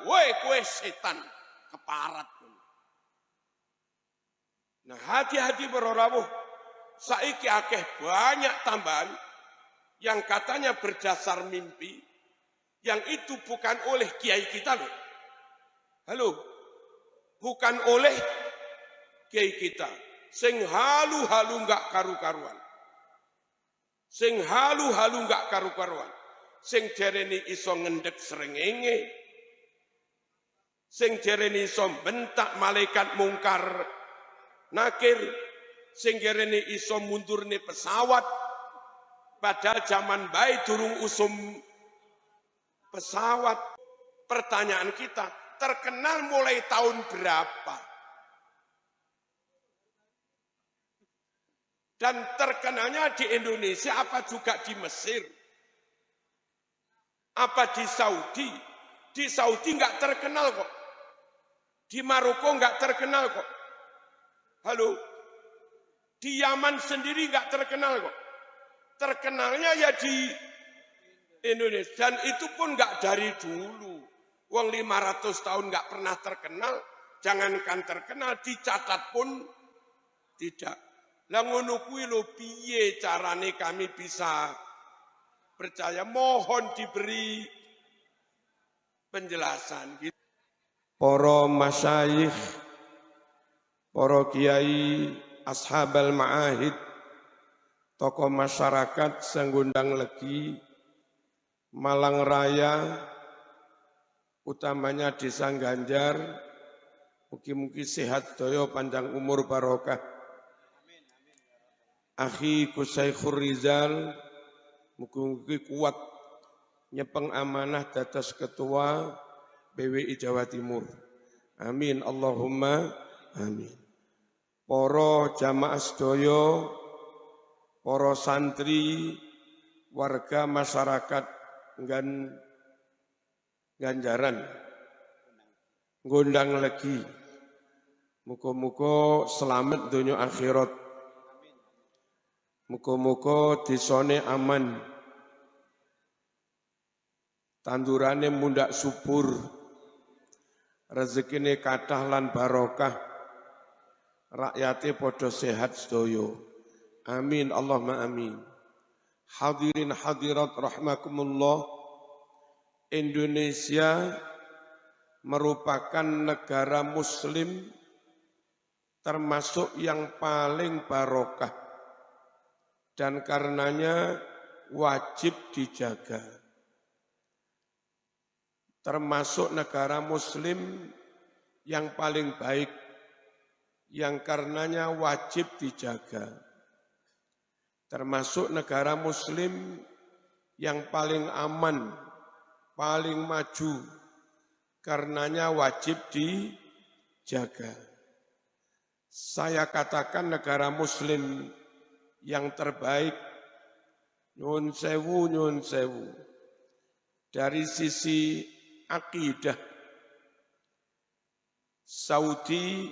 woi kowe setan keparat. Nah, hati-hati para rawuh. Saiki akeh banyak tambahan yang katanya berdasar mimpi, yang itu bukan oleh kiai kita loh. Halo, bukan oleh kiai kita. Sing halu-halu enggak karu-karuan. Sing halu-halu enggak karu-karuan. Sing jereni iso ngendek srengenge. Sing jereni iso bentak malaikat mungkar nakir. Sing jereni iso mundurne pesawat. Padahal zaman baik durung usum pesawat. Pertanyaan kita, terkenal mulai tahun berapa? Dan terkenalnya di Indonesia apa juga di Mesir? Apa di Saudi? Di Saudi enggak terkenal kok. Di Maroko enggak terkenal kok. Halo? Di Yaman sendiri enggak terkenal kok. Terkenalnya ya di Indonesia. Dan itu pun enggak dari dulu. Wong 500 tahun enggak pernah terkenal. Jangankan terkenal, dicatat pun tidak. Lah ngono kuwi lho piye carane kami bisa percaya? Mohon diberi penjelasan. Para masyayikh, para kiai, ashabal ma'ahid, tokoh masyarakat Sanggundang Legi, Malang Raya, utamanya Desa Ganjar, mugi-mugi sehat daya panjang umur barokah. Akhi Kusaikhur Rizal, mugi-mugi kuat nyepeng amanah dados ketua BWI Jawa Timur. Amin Allahumma amin. Para jamaah sedaya, para santri, warga masyarakat Ganjaran, Gondang Legi, muga-muga selamat dunia akhirat. Muga-muga desane aman, tandurane mundak subur, rezekine kathah lan barokah, rakyate padha sehat sedaya. Amin Allahumma amin. Hadirin hadirat rahimakumullah, Indonesia merupakan negara muslim termasuk yang paling barokah. Dan karenanya wajib dijaga. Termasuk negara muslim yang paling baik, yang karenanya wajib dijaga. Termasuk negara muslim yang paling aman, paling maju, karenanya wajib dijaga. Saya katakan negara muslim yang terbaik, nyun sewu, dari sisi akidah. Saudi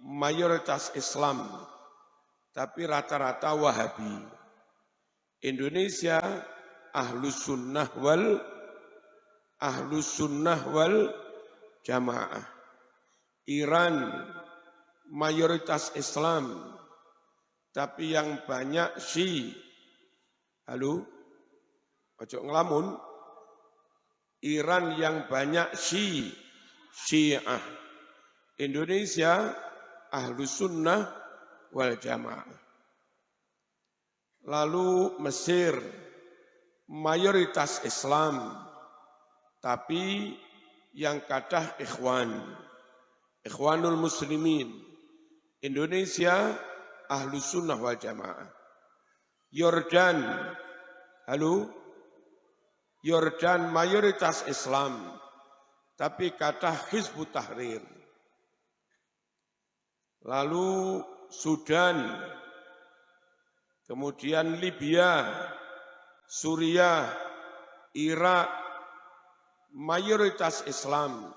mayoritas Islam, tapi rata-rata Wahabi. Indonesia Ahlus Sunnah wal Jamaah. Iran mayoritas Islam, tapi yang banyak Halo? Ojo ngelamun. Iran yang banyak Syiah. Indonesia Ahlus Sunnah wal Jamaah. Lalu Mesir mayoritas Islam, tapi yang kadah Ikhwanul Muslimin. Indonesia Ahlus Sunnah wal Jamaah. Yordan, halo? Yordan mayoritas Islam, tapi kata Hizbut Tahrir. Lalu Sudan, kemudian Libya, Suriah, Irak, mayoritas Islam,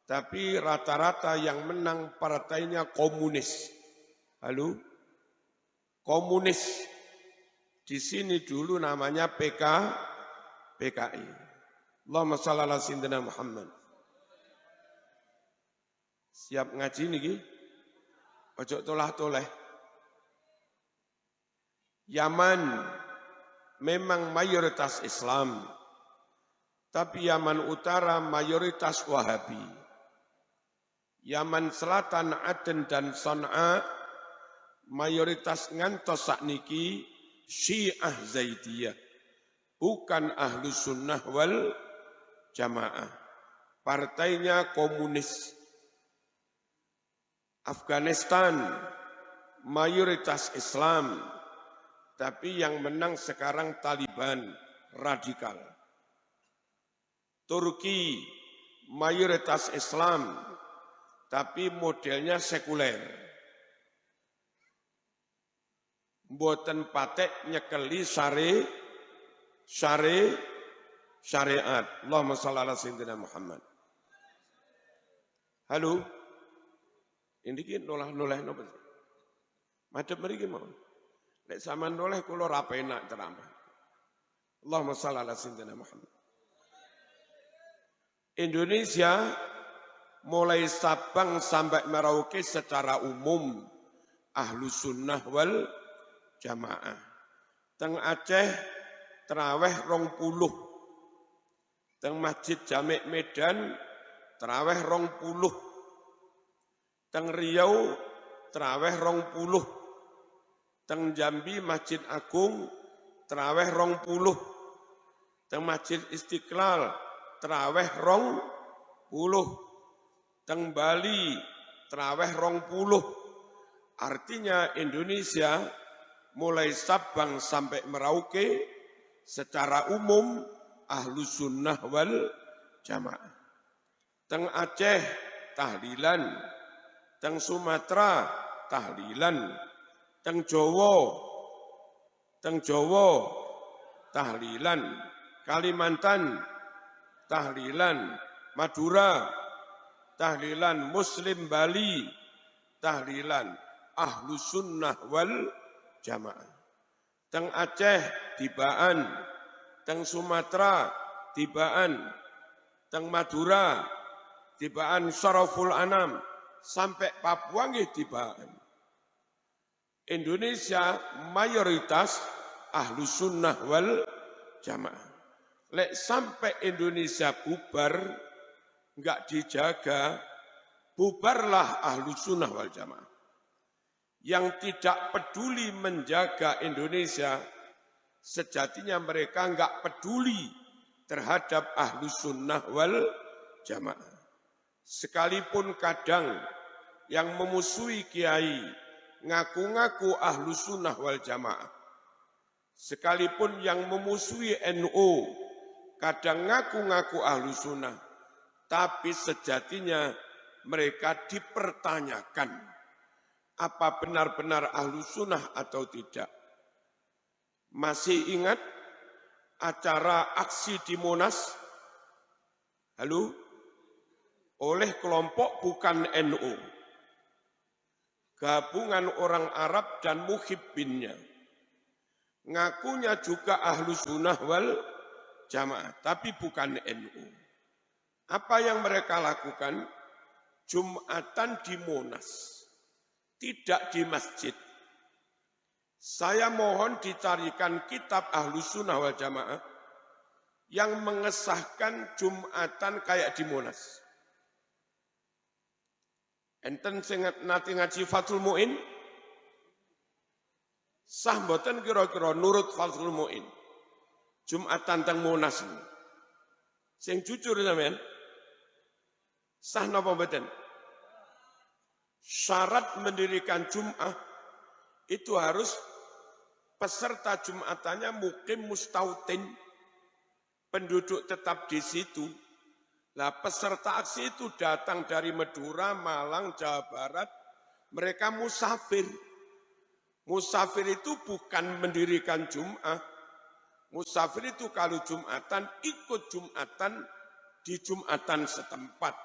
tapi rata-rata yang menang partainya komunis. Halo? Komunis. Di sini dulu namanya PKI. Allahumma shalli ala sayyidina Muhammad. Siap ngaji niki? Ojo tolah-toleh. Yaman memang mayoritas Islam, tapi Yaman Utara mayoritas Wahabi. Yaman Selatan, Aden dan Son'a mayoritas ngantos sakniki Syiah Zaidiyah, bukan Ahlus Sunnah wal Jamaah. Partainya komunis. Afghanistan mayoritas Islam, tapi yang menang sekarang Taliban radikal. Turki mayoritas Islam, tapi modelnya sekuler. Mboten patek nyekeli syariat. Allahumma shalli ala sayyidina Muhammad. Halo. Ini ki nolah-nolah napa? Madhep mriki mau. Nek sampean noleh kula ra penak ceramah. Allahumma shalli ala sayyidina Muhammad. Indonesia mulai Sabang sampai Merauke secara umum Ahlus Sunnah wal Jamaah. Teng Aceh terawih 20. Teng Masjid Jami' Medan terawih 20. Teng Riau terawih 20. Teng Jambi Masjid Agung terawih 20. Teng Masjid Istiqlal terawih 20. Teng Bali terawih 20. Artinya Indonesia mulai Sabang sampai Merauke secara umum Ahlus Sunnah wal Jamaah. Teng Aceh tahlilan, teng Sumatera tahlilan, teng Jawa tahlilan, Kalimantan tahlilan, Madura tahlilan, Muslim Bali tahlilan, Ahlus Sunnah wal Jamaah. Teng Aceh tibaan, teng Sumatera tibaan, teng Madura tibaan Syaraful Anam, sampai Papua nggih tibaan. Indonesia mayoritas Ahlus Sunnah wal Jamaah. Lek sampai Indonesia bubar, enggak dijaga, bubarlah Ahlus Sunnah wal Jamaah. Yang tidak peduli menjaga Indonesia, sejatinya mereka enggak peduli terhadap Ahlus Sunnah wal Jamaah. Sekalipun kadang yang memusuhi kiai ngaku-ngaku Ahlus Sunnah wal Jamaah. Sekalipun yang memusuhi NU kadang ngaku-ngaku Ahlus Sunnah, tapi sejatinya mereka dipertanyakan apa benar-benar Ahlus Sunnah atau tidak. Masih ingat acara aksi di Monas? Halo? Oleh kelompok bukan NU, gabungan orang Arab dan muhibbinnya. Ngakunya juga Ahlus Sunnah wal Jamaah, tapi bukan NU. Apa yang mereka lakukan? Jumatan di Monas, tidak di masjid. Saya mohon dicarikan kitab Ahlus Sunnah wal Jamaah yang mengesahkan Jumatan kayak di Monas. Enten sing nate ngaji Fathul Mu'in? Sah mboten kira-kira nurut Fathul Mu'in? Jumatan teng Monas. Sing jujur sampean? Sah napa mboten? Syarat mendirikan Jum'ah itu harus peserta Jumatannya mukim mustautin, penduduk tetap di situ. Nah, peserta aksi itu datang dari Madura, Malang, Jawa Barat, mereka musafir. Musafir itu bukan mendirikan Jum'ah. Musafir itu kalau Jumatan, ikut Jumatan di Jumatan setempat.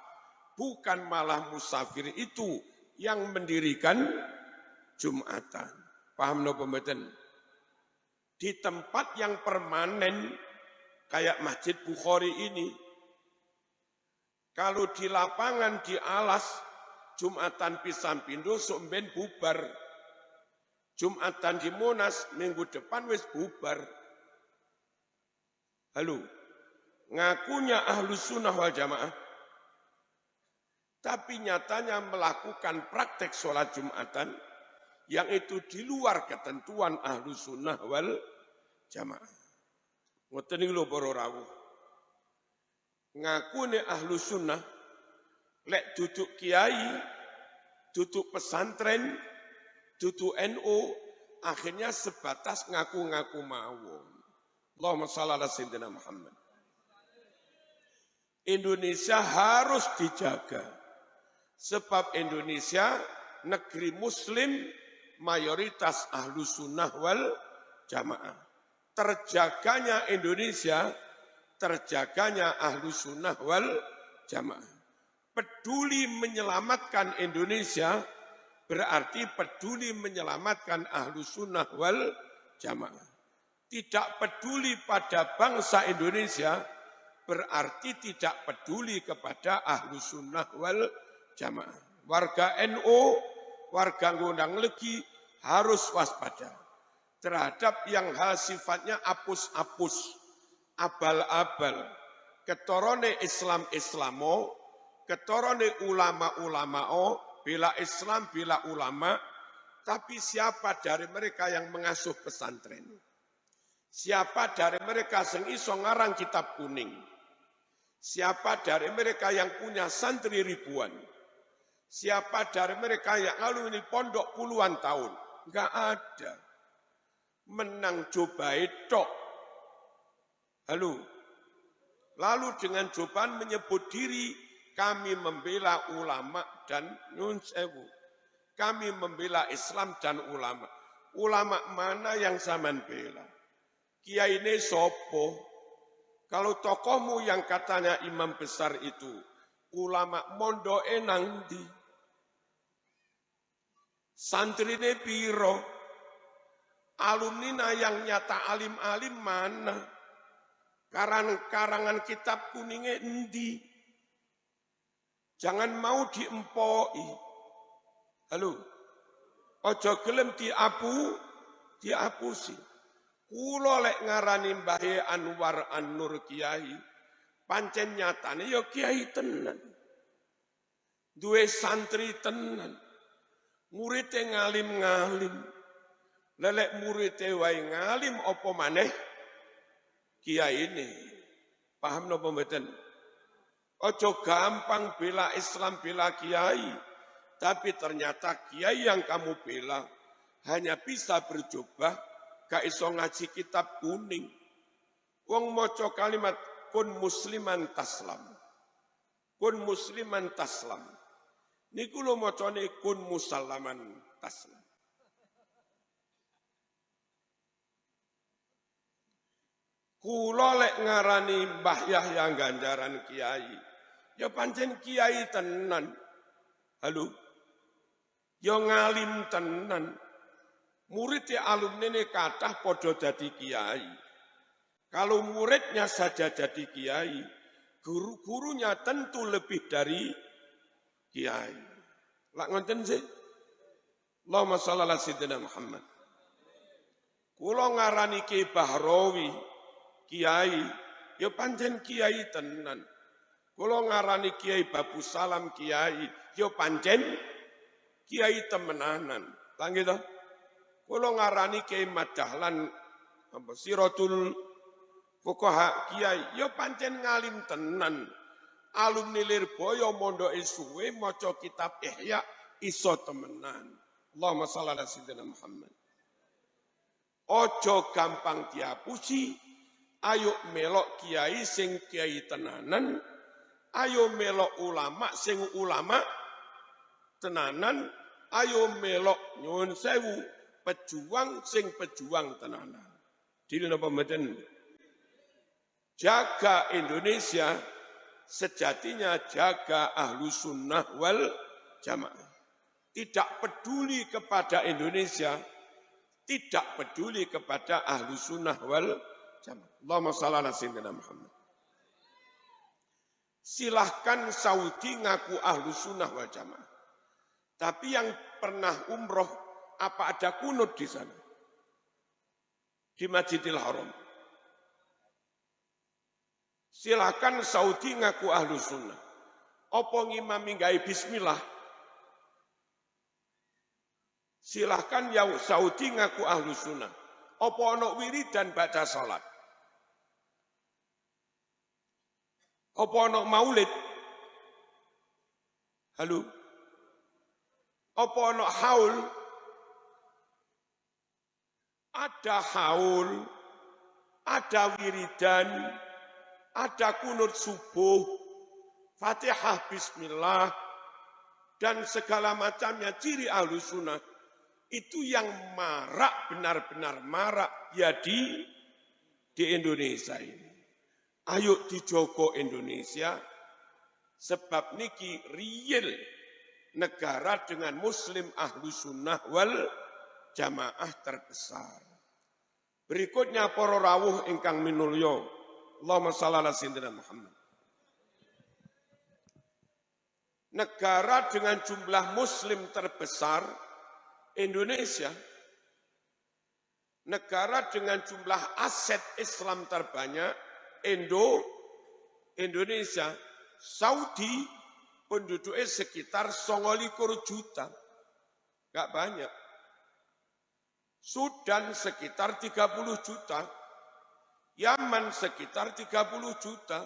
Bukan malah musafir itu yang mendirikan Jumatan. Paham napa mboten? Di tempat yang permanen, kayak Masjid Bukhari ini, kalau di lapangan, di alas, Jumatan pisan pindo somben bubar. Jumatan di Monas minggu depan wis bubar. Halo, ngakunya Ahlus Sunnah wal Jamaah, tapi nyatanya melakukan praktek sholat Jumatan yang itu di luar ketentuan Ahlus Sunnah wal Jamaah. Ngoten iki lho para rawuh. Ngakune Ahlus Sunnah lek duduk kiai, duduk pesantren, duduk NU, akhirnya sebatas ngaku-ngaku mawon. Allahumma shalli ala sayyidina Muhammad. Indonesia harus dijaga. Sebab Indonesia negeri muslim mayoritas Ahlus Sunnah wal Jamaah. Terjaganya Indonesia, terjaganya Ahlus Sunnah wal Jamaah. Peduli menyelamatkan Indonesia berarti peduli menyelamatkan Ahlus Sunnah wal Jamaah. Tidak peduli pada bangsa Indonesia berarti tidak peduli kepada Ahlus Sunnah wal Jamaah. Warga NU, warga Gondang Legi harus waspada terhadap yang hal sifatnya apus-apus, abal-abal, ketorone Islam-Islamo, ketorone ulama-ulamao, bila Islam, bila ulama, tapi siapa dari mereka yang mengasuh pesantren? Siapa dari mereka yang iso ngarang kitab kuning? Siapa dari mereka yang punya santri ribuan? Siapa dari mereka yang alumni pondok puluhan tahun? Enggak ada. Menang coba tok. Halo. Lalu dengan cobaan menyebut diri, kami membela ulama dan nyun sewu. Kami membela Islam dan ulama. Ulama mana yang zaman bela? Kiai ini sopo? Kalau tokohmu yang katanya imam besar itu, ulama mondo enang di. Santri ini piro? Alumnina yang nyata alim-alim mana? Karangan kitab kuningnya endi? Jangan mau diempoi. Halo, ojo gelem diapusi. Kulo lek ngarani Mbahe Anwar An-Nur Kiai, pancen nyatane ya kiai tenan. Duwe santri tenan. Muridé ngalim-ngalim. Lelek muridé wae ngalim apa maneh kiai ini. Paham napa mboten? Ojo gampang bela Islam, bela kiai. Tapi ternyata kiai yang kamu bela hanya bisa berjubah, gak iso ngaji kitab kuning. Wong maca kalimat kun musliman taslam. Kun musliman taslam. Niku lho macane kun musallaman taslam. Kula lek ngarani Mbah Yahya Ganjaran kiai, ya pancen kiai tenan. Halo. Ya ngalim tenan. Murid alumni ini kathah padha dadi kiai. Kalau muridnya saja jadi kiai, guru-gurunya tentu lebih dari kiai. Lak ngoten sih. Allahumma shalli ala sayyidina Muhammad. Kula ngarani Ki Bahrawi kiai, ya pancen kiai tenan. Kula ngarani Kiai Babu Salam kiai, ya pancen kiai temenanan. Lah gitu. Kula ngarani Kiai Madahlan Siratul Fuqaha kiai, ya pancen ngalim tenan. Alumni Lirboyo mondoke suwe maca kitab Ihya iso temenan. Allahumma shalli ala sayyidina Muhammad. Ojo gampang diapusi, ayo melok kiai sing kiai tenanan, ayo melok ulama sing ulama tenanan, ayo melok nyuwun sewu pejuang sing pejuang tenanan. Dili napa mboten? Jaga Indonesia sejatinya jaga Ahlus Sunnah wal Jamaah. Tidak peduli kepada Indonesia, tidak peduli kepada Ahlus Sunnah wal Jamaah. Allahumma shalli ala sayyidina Muhammad. Silahkan Saudi ngaku Ahlus Sunnah wal Jamaah. Tapi yang pernah umroh, apa ada kunut di sana? Di Masjidil Haram. Silakan Saudi ngaku ahlu sunnah. Apa ngimami gawe bismillah? Silahkan ya Saudi ngaku ahlu sunnah. Apa ana wiridan baca salat? Apa ana maulid? Halo? Apa ana haul? Ada haul, ada wiridan, ada kunut subuh, Fatihah bismillah, dan segala macamnya ciri ahlu sunnah. Itu yang marak, benar-benar marak ya di Indonesia ini. Ayo dijogo Indonesia, sebab niki real negara dengan muslim ahlu sunnah wal jamaah terbesar. Berikutnya para rawuh ingkang minulya, Allahumma shalli ala sayyidina Muhammad. Negara dengan jumlah muslim terbesar Indonesia, negara dengan jumlah aset Islam terbanyak Indonesia, Saudi penduduknya sekitar 29 juta, gak banyak. Sudan sekitar 30 juta, Yaman sekitar 30 juta,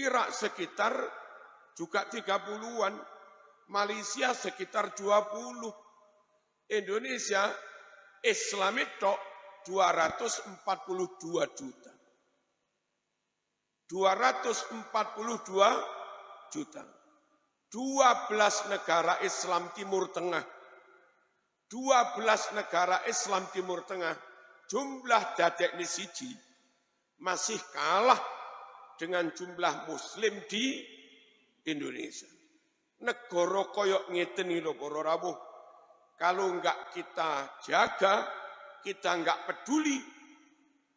Irak sekitar juga 30-an, Malaysia sekitar 20, Indonesia Islam itu 242 juta. 242 juta. 12 negara Islam Timur Tengah. 12 negara Islam Timur Tengah, jumlah dadekne siji masih kalah dengan jumlah muslim di Indonesia. Negara koyok ngeten lho para rawuh. Kalau enggak kita jaga, kita enggak peduli,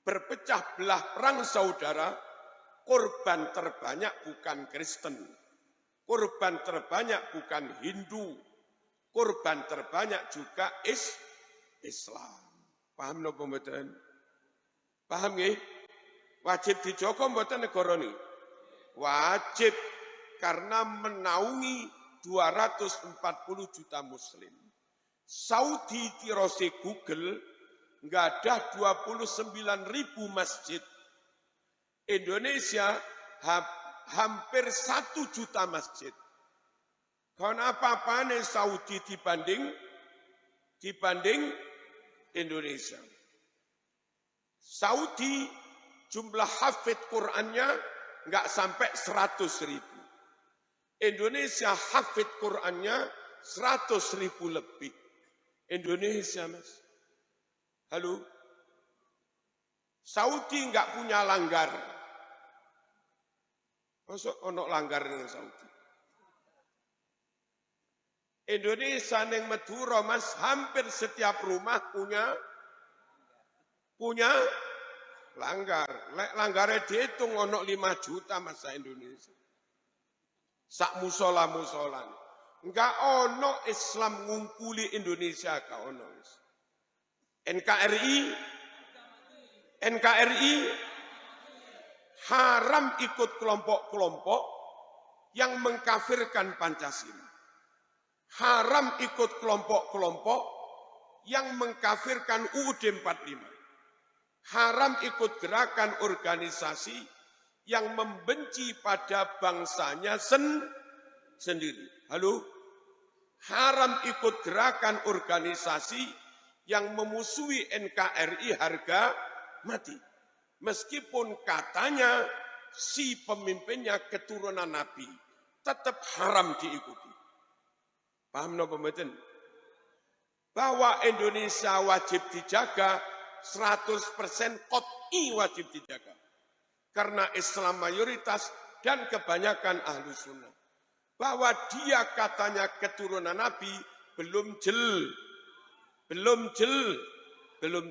berpecah belah perang saudara, korban terbanyak bukan Kristen, korban terbanyak bukan Hindu, korban terbanyak juga Islam. Paham napa mboten? Paham nggih? Wajib dijogo mboten negara niki? Wajib, karena menaungi 240 juta muslim. Saudi tirose Google enggak ada 29.000 masjid. Indonesia hampir 1 juta masjid. Kon apa-apane Saudi dibanding Indonesia. Saudi jumlah hafid Qur'annya enggak sampai 100.000. Indonesia hafid Qur'annya 100.000 lebih. Indonesia, Mas. Halo? Saudi enggak punya langgar. Masuk ono langgar ning Saudi. Indonesia ning Madura, Mas, hampir setiap rumah punya langgar. Lek langgare dihitung ono 5 juta masa Indonesia. Sak musola-musolan. Enggak ono Islam ngungkuli Indonesia ka ono. NKRI haram ikut kelompok-kelompok yang mengkafirkan Pancasila. Haram ikut kelompok-kelompok yang mengkafirkan UUD 45. Haram ikut gerakan organisasi yang membenci pada bangsanya sendiri. Halo? Haram ikut gerakan organisasi yang memusuhi NKRI harga mati. Meskipun katanya si pemimpinnya keturunan Nabi, tetap haram diikuti. Paham napa mboten? Bahwa Indonesia wajib dijaga 100% qot'i wajib dijaga. Karena Islam mayoritas dan kebanyakan ahlu sunnah. Bahwa dia katanya keturunan Nabi belum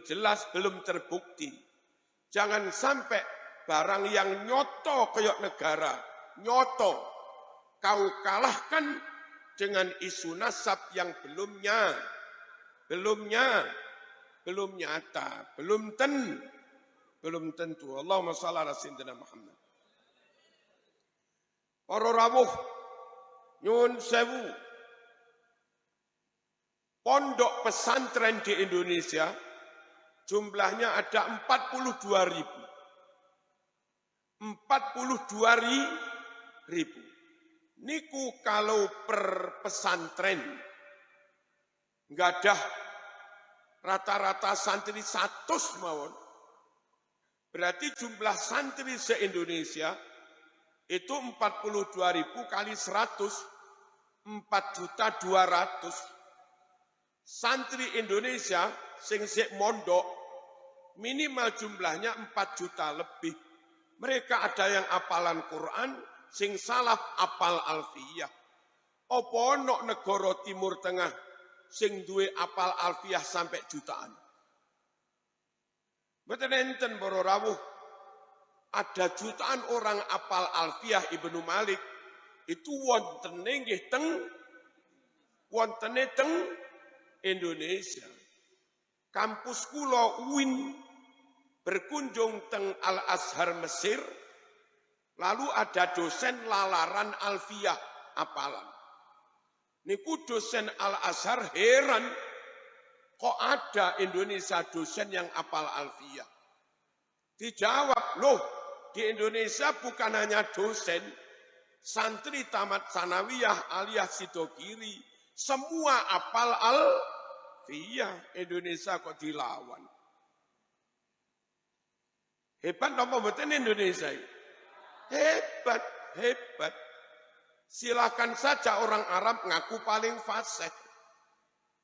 jelas, belum terbukti. Jangan sampai barang yang nyoto kayak negara, nyoto, kau kalahkan dengan isu nasab yang belum nyata, belum tentu. Allahumma shalli ala sayyidina Muhammad. Para rawuh nyuwun sewu. Pondok pesantren di Indonesia jumlahnya ada 42.000. 42.000. Niku kalau per pesantren nggak ada rata-rata santri 100 mawon. Berarti jumlah santri se-Indonesia itu 42.000 kali 100, 4.200.000. Santri Indonesia sing sik mondok minimal jumlahnya 4 juta lebih. Mereka ada yang apalan Quran, sing salaf apal alfiyah. Apa ana negara Timur Tengah sing duwe apal alfiyah sampai jutaan? Mboten enten para rawuh. Ada jutaan orang apal alfiyah Ibnu Malik itu wontene nggih teng Indonesia. Kampus kula UIN berkunjung teng Al-Azhar Mesir, lalu ada dosen lalaran alfiyah apalan. Niku dosen Al-Azhar heran, kok ada Indonesia dosen yang apal alfiyah. Dijawab, loh di Indonesia bukan hanya dosen, santri tamat sanawiyah alias sidokiri, semua apal alfiyah. Indonesia kok dilawan. Hebat apa mboten Indonesia? Hebat. Silakan saja orang Arab ngaku paling fasih.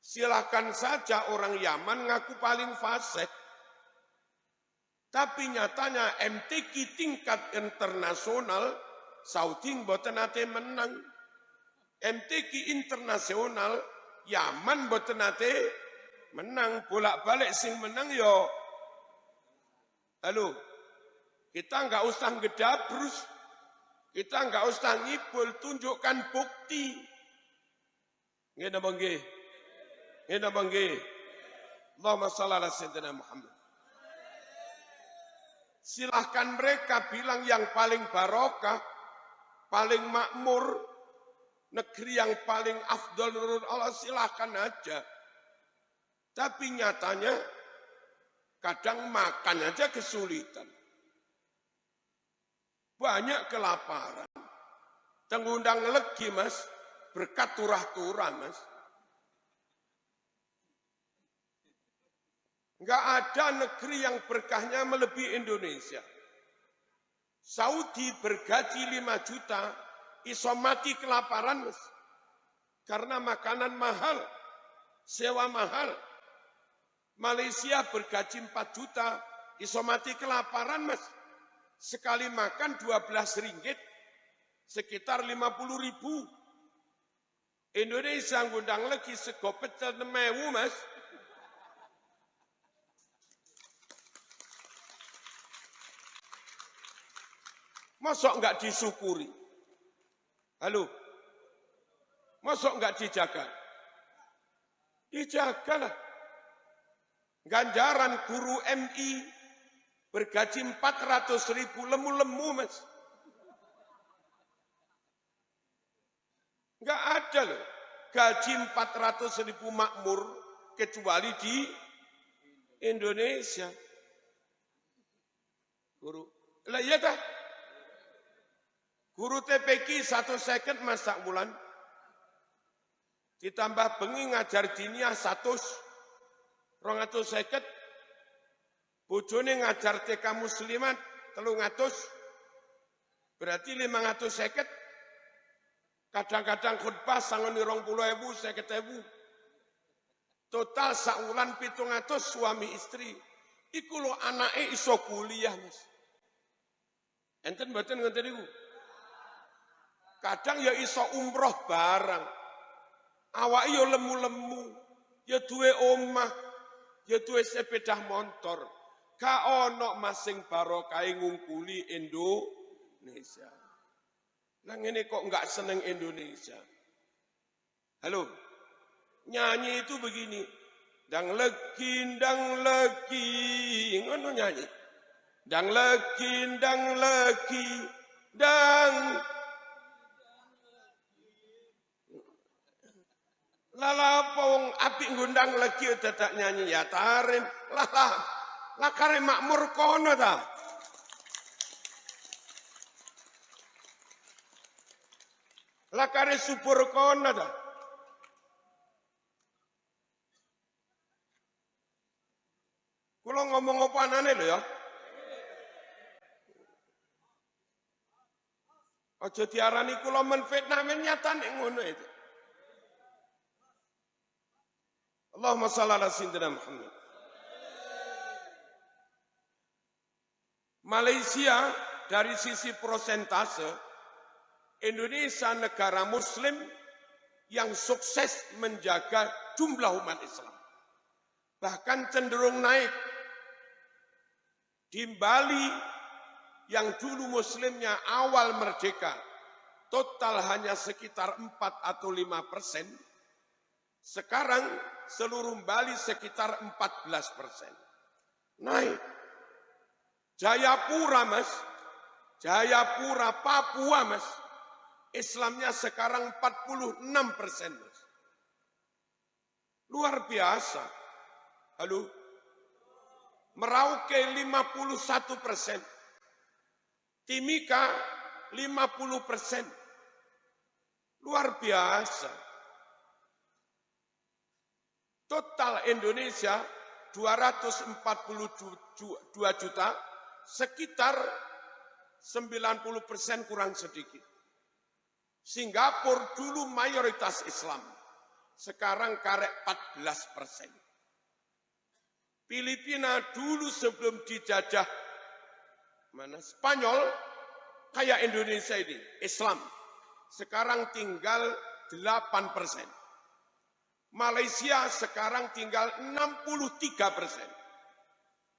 Silakan saja orang Yaman ngaku paling fasih. Tapi nyatanya MTQ tingkat internasional Saudi mboten nate menang. MTQ internasional Yaman mboten nate menang. Bolak-balik sing menang yo. Halo. Kita enggak usah ngedabrus, kita enggak usah ngibul, tunjukkan bukti. Nggih napa nggih? Nggih napa nggih? Allahumma shalli ala sayyidina Muhammad. Silahkan mereka bilang yang paling barokah, paling makmur, negeri yang paling afdal menurut Allah, silahkan aja. Tapi nyatanya kadang makan aja kesulitan. Banyak kelaparan. Tengundang legi mas, berkat turah-turah mas. Enggak ada negeri yang berkahnya melebihi Indonesia. Saudi bergaji 5 juta, iso mati kelaparan mas. Karena makanan mahal, sewa mahal. Malaysia bergaji 4 juta, iso mati kelaparan mas. Sekali makan 12 ringgit, sekitar 50.000. Indonesia ngundang lagi sego pecel 6.000 mas. Mosok enggak disyukuri? Halo? Mosok enggak dijaga? Dijagalah. Ganjaran guru MI bergaji 400.000 lemu-lemu mas. Enggak ada loh. Gaji 400.000 makmur kecuali di Indonesia. Guru. Lah iya kah? Guru TPQ 1 second mas sak bulan. Ditambah bengi ngajar diniyah 100. 200 second. Bojone ngajar TK muslimat 300, berarti 500 seket. Kadang-kadang khutbah sangoni 20.000, 50.000. Total saulan 700 suami istri. Iku lo anake iso kuliah mas. Enten mboten ngoten niku. Kadang ya iso umroh barang. Awake ya lemu-lemu, ya duwe omah, ya duwe sepeda motor. Ka ono masing barokah ngungkuli Indonesia. Lah ngene kok enggak seneng Indonesia. Halo, nyanyi itu begini. Dang legi, ngono nyanyi. Dang legi, dang. Lala pong api ngundang legi dadak nyanyi ya tarim. Lah kare makmur kono ta. Lah kare subur kono ta. Kula ngomong apa anane lho ya. Aja diarani kula menfitnah men nyatane ngono itu. Allahumma shalli ala sayyidina Muhammad. Malaysia dari sisi persentase Indonesia negara muslim yang sukses menjaga jumlah umat Islam. Bahkan cenderung naik. Di Bali yang dulu muslimnya awal merdeka, total hanya sekitar 4 atau 5%. Sekarang seluruh Bali sekitar 14%. Naik. Jayapura mas, Jayapura Papua mas, Islamnya sekarang 46% mas. Luar biasa. Halo. Merauke 51%. Timika 50%. Luar biasa. Total Indonesia 242 juta, sekitar 90% kurang sedikit. Singapura dulu mayoritas Islam, sekarang karek 14%. Filipina dulu sebelum dijajah Spanyol, kayak Indonesia ini, Islam. Sekarang tinggal 8%. Malaysia sekarang tinggal 63%.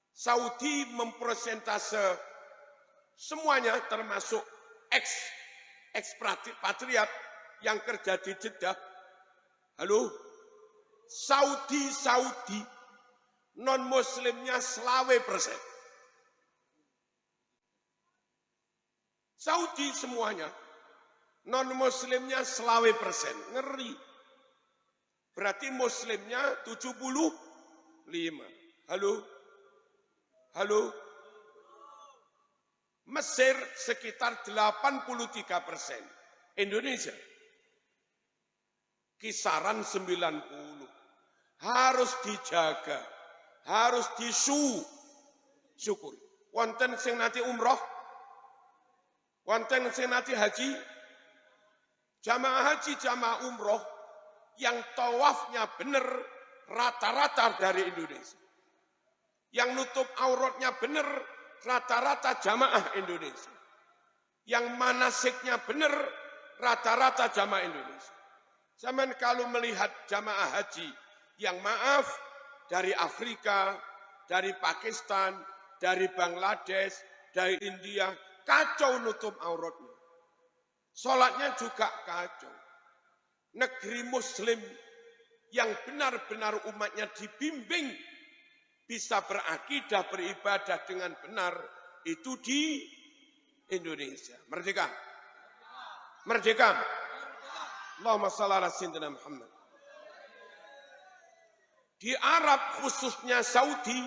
Saudi mempersentase semuanya termasuk ekspatriat yang kerja di Jeddah. Halo, Saudi non muslimnya 20%. Saudi semuanya non muslimnya 20%. Ngeri. Berarti muslimnya 75. Halo. Mesir sekitar 83%. Indonesia kisaran 90. Harus dijaga, harus disyukuri. Wonten sing nanti umroh, wonten sing nanti haji, jamaah haji, jamaah umroh yang tawafnya benar rata-rata dari Indonesia. Yang nutup auratnya benar rata-rata jamaah Indonesia. Yang manasiknya benar rata-rata jamaah Indonesia. Zaman kalau melihat jamaah haji yang maaf dari Afrika, dari Pakistan, dari Bangladesh, dari India, kacau nutup auratnya. Sholatnya juga kacau. Negeri muslim yang benar-benar umatnya dibimbing bisa berakidah, beribadah dengan benar, itu di Indonesia. Merdeka. Merdeka. Allahumma shalli ala sayyidina Muhammad. Di Arab khususnya Saudi,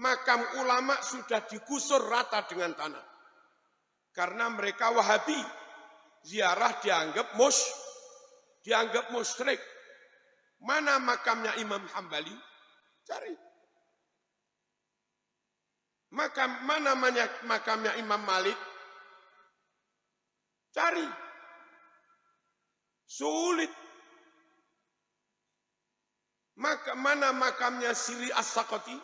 makam ulama sudah digusur rata dengan tanah. Karena mereka Wahabi, ziarah dianggap musyrik. Mana makamnya Imam Hambali? Cari. Mana makamnya Imam Malik? Cari. Sulit. Mana makamnya Siri As-Sakoti?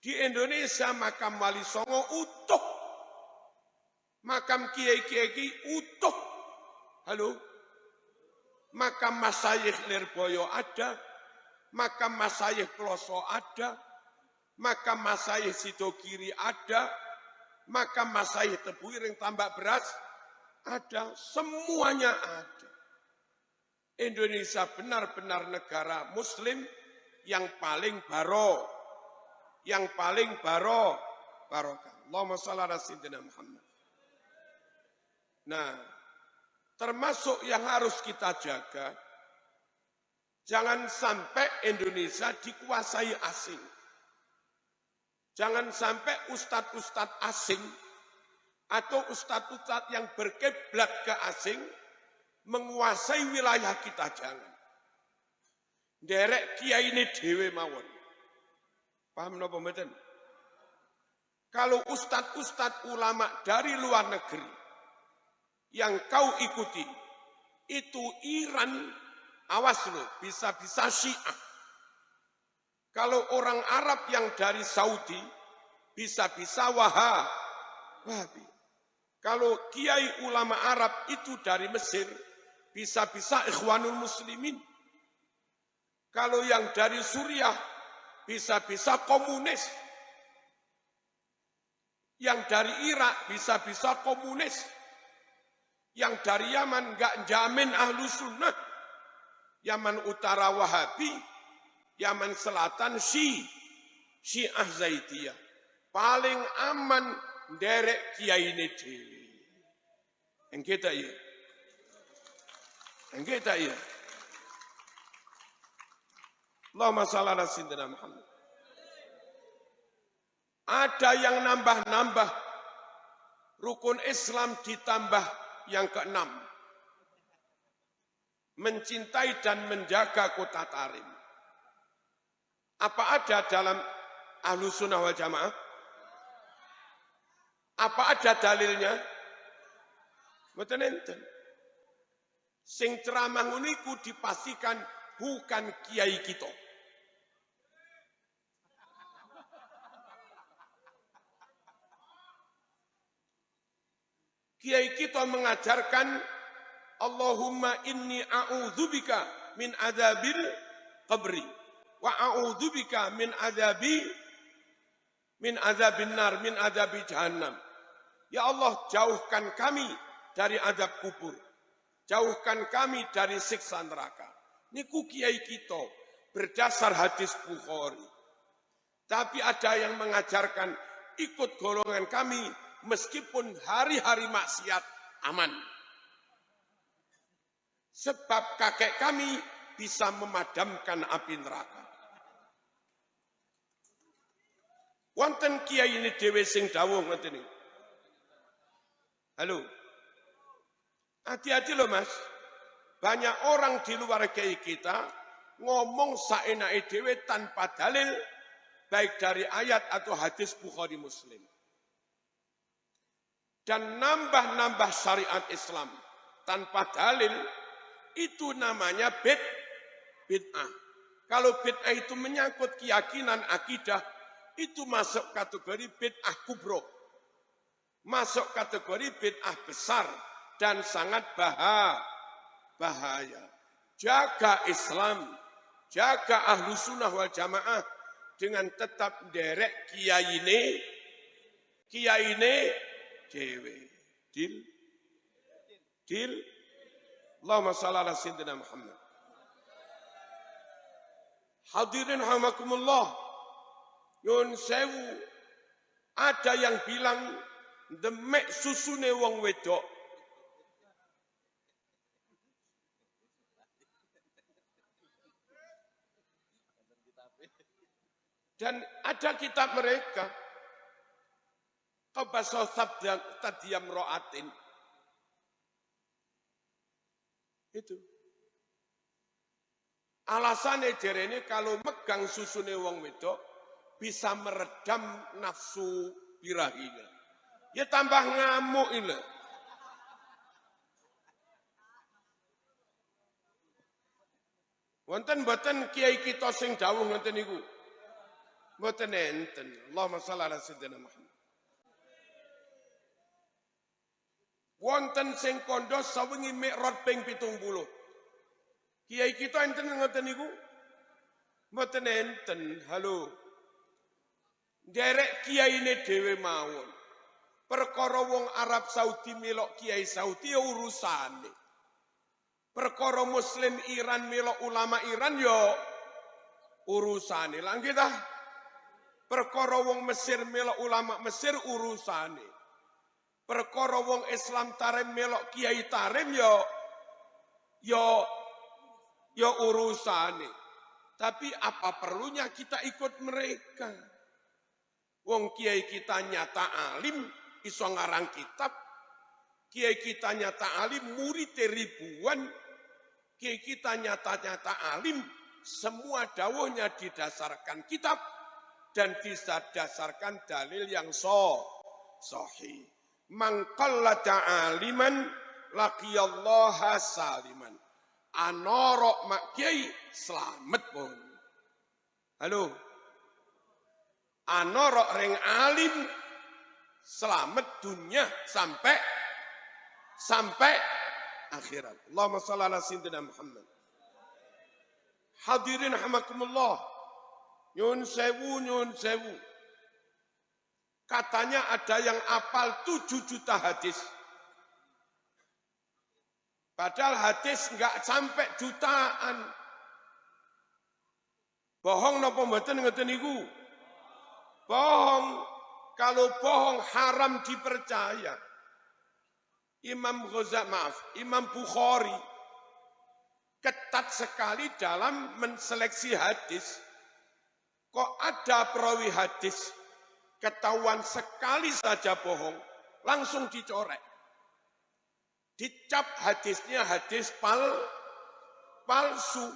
Di Indonesia makam Wali Songo utuh. Makam kiai-kiai utuh. Halo? Makam Masyayikh Lirboyo ada. Makam Masyayikh Kloso ada. Makam Masyayikh Sidogiri ada. Makam Masyayikh Tebuireng Tambak Beras ada. Semuanya ada. Indonesia benar-benar negara muslim yang paling barokah. Allahumma shalli ala sayyidina Muhammad. Nah, termasuk yang harus kita jaga, jangan sampai Indonesia dikuasai asing. Jangan sampai ustadz-ustadz asing atau ustadz-ustadz yang berkiblat ke asing menguasai wilayah kita, jangan. Derek kiai ini dewe mawon. Paham napa mboten? Kalau ustadz-ustadz ulama dari luar negeri yang kau ikuti, itu Iran, awas loh, bisa-bisa Syiah. Kalau orang Arab yang dari Saudi, bisa-bisa Wahabi. Kalau kiai ulama Arab itu dari Mesir, bisa-bisa Ikhwanul Muslimin. Kalau yang dari Suriah, bisa-bisa komunis. Yang dari Irak, bisa-bisa komunis. Yang dari Yaman enggak jamin ahlu sunnah. Yaman utara Wahabi, Yaman selatan Syiah Zaidiyah. Paling aman derek kiai ini dewe. Yang kita ya. Yang kita ya. Allahumma shalli ala sayyidina Muhammad. Ada yang nambah-nambah. Rukun Islam ditambah yang keenam. Mencintai dan menjaga kota Tarim. Apa ada dalam Ahlus Sunnah wal Jamaah? Apa ada dalilnya? Mboten enten. Sing ceramah uniku dipastikan bukan kiai kita. Kiai kita mengajarkan Allahumma inni a'udzubika min adzabil qabri wa a'udzubika min adzabin nar, min adzabi jahannam. Ya Allah, jauhkan kami dari azab kubur. Jauhkan kami dari siksa neraka. Niku kiai kita berdasar hadis Bukhari. Tapi ada yang mengajarkan ikut golongan kami meskipun hari-hari maksiat aman. Sebab kakek kami bisa memadamkan api neraka. Wonten kiai ini dhewe sing dawuh ngoten niku. Halo. Hati-hati loh Mas. Banyak orang di luar kiai kita ngomong saenake dhewe tanpa dalil baik dari ayat atau hadis Bukhari Muslim. Dan nambah-nambah syariat Islam tanpa dalil, itu namanya bid'ah. Kalau bid'ah itu menyangkut keyakinan akidah, itu masuk kategori bid'ah kubro. Masuk kategori bid'ah besar dan sangat bahaya. Jaga Islam, jaga ahlu sunnah wal jamaah dengan tetap derek kiai ini dewe. Dil. Allahumma shalli ala sayyidina Muhammad. Hadirin rahimakumullah. Nyun sewu. Ada yang bilang demek susune wong wedok. Dan ada kitab mereka. Qabasa tadiyam ro'atin. Itu. Alasannya jarene kalau megang susune wong wedok bisa meredam nafsu birahinya. Ya tambah ngamuk ini. Wonten mboten kiai kita sing dawuh ngoten niku. Mboten enten. Allahumma shalli ala sayyidina Muhammad. Wonten sing kondo sawengi mikrot ping 70. Kiai kita enten ngoten niku? Mboten enten. Halo. Derek kiyaine dhewe mawon. Perkara wong Arab Saudi melok kiai Saudi ya urusane. Perkara muslim Iran melok ulama Iran yo urusane lah kita. Perkara wong Mesir melok ulama Mesir urusane. Perkara wong Islam Tarim melok kiai Tarim yo urusane. Tapi apa perlunya kita ikut mereka? Wong kiai kita nyata alim, iso ngarang kitab. Kiai kita nyata alim, murid ribuan. Kiai kita nyata-nyata alim, semua dawuhnya didasarkan kitab dan didasarkan dalil yang sahih. Man qallata aliman laqiyallaha saliman. Anorok mak kiai selamat pun. Halo. Anorok ring alim selamat dunia sampai akhirat. Allahumma shalli ala sayyidina Muhammad. Hadirin rahimakumullah. Nyun sewu. Katanya ada yang apal 7 juta hadis. Padahal hadis enggak sampai jutaan. Bohong napa mboten ngoten niku? Bohong. Kalau bohong haram dipercaya. Imam Bukhari ketat sekali dalam menseleksi hadis. Kok ada perawi hadis ketahuan sekali saja bohong, langsung dicorek. Dicap hadisnya hadis palsu.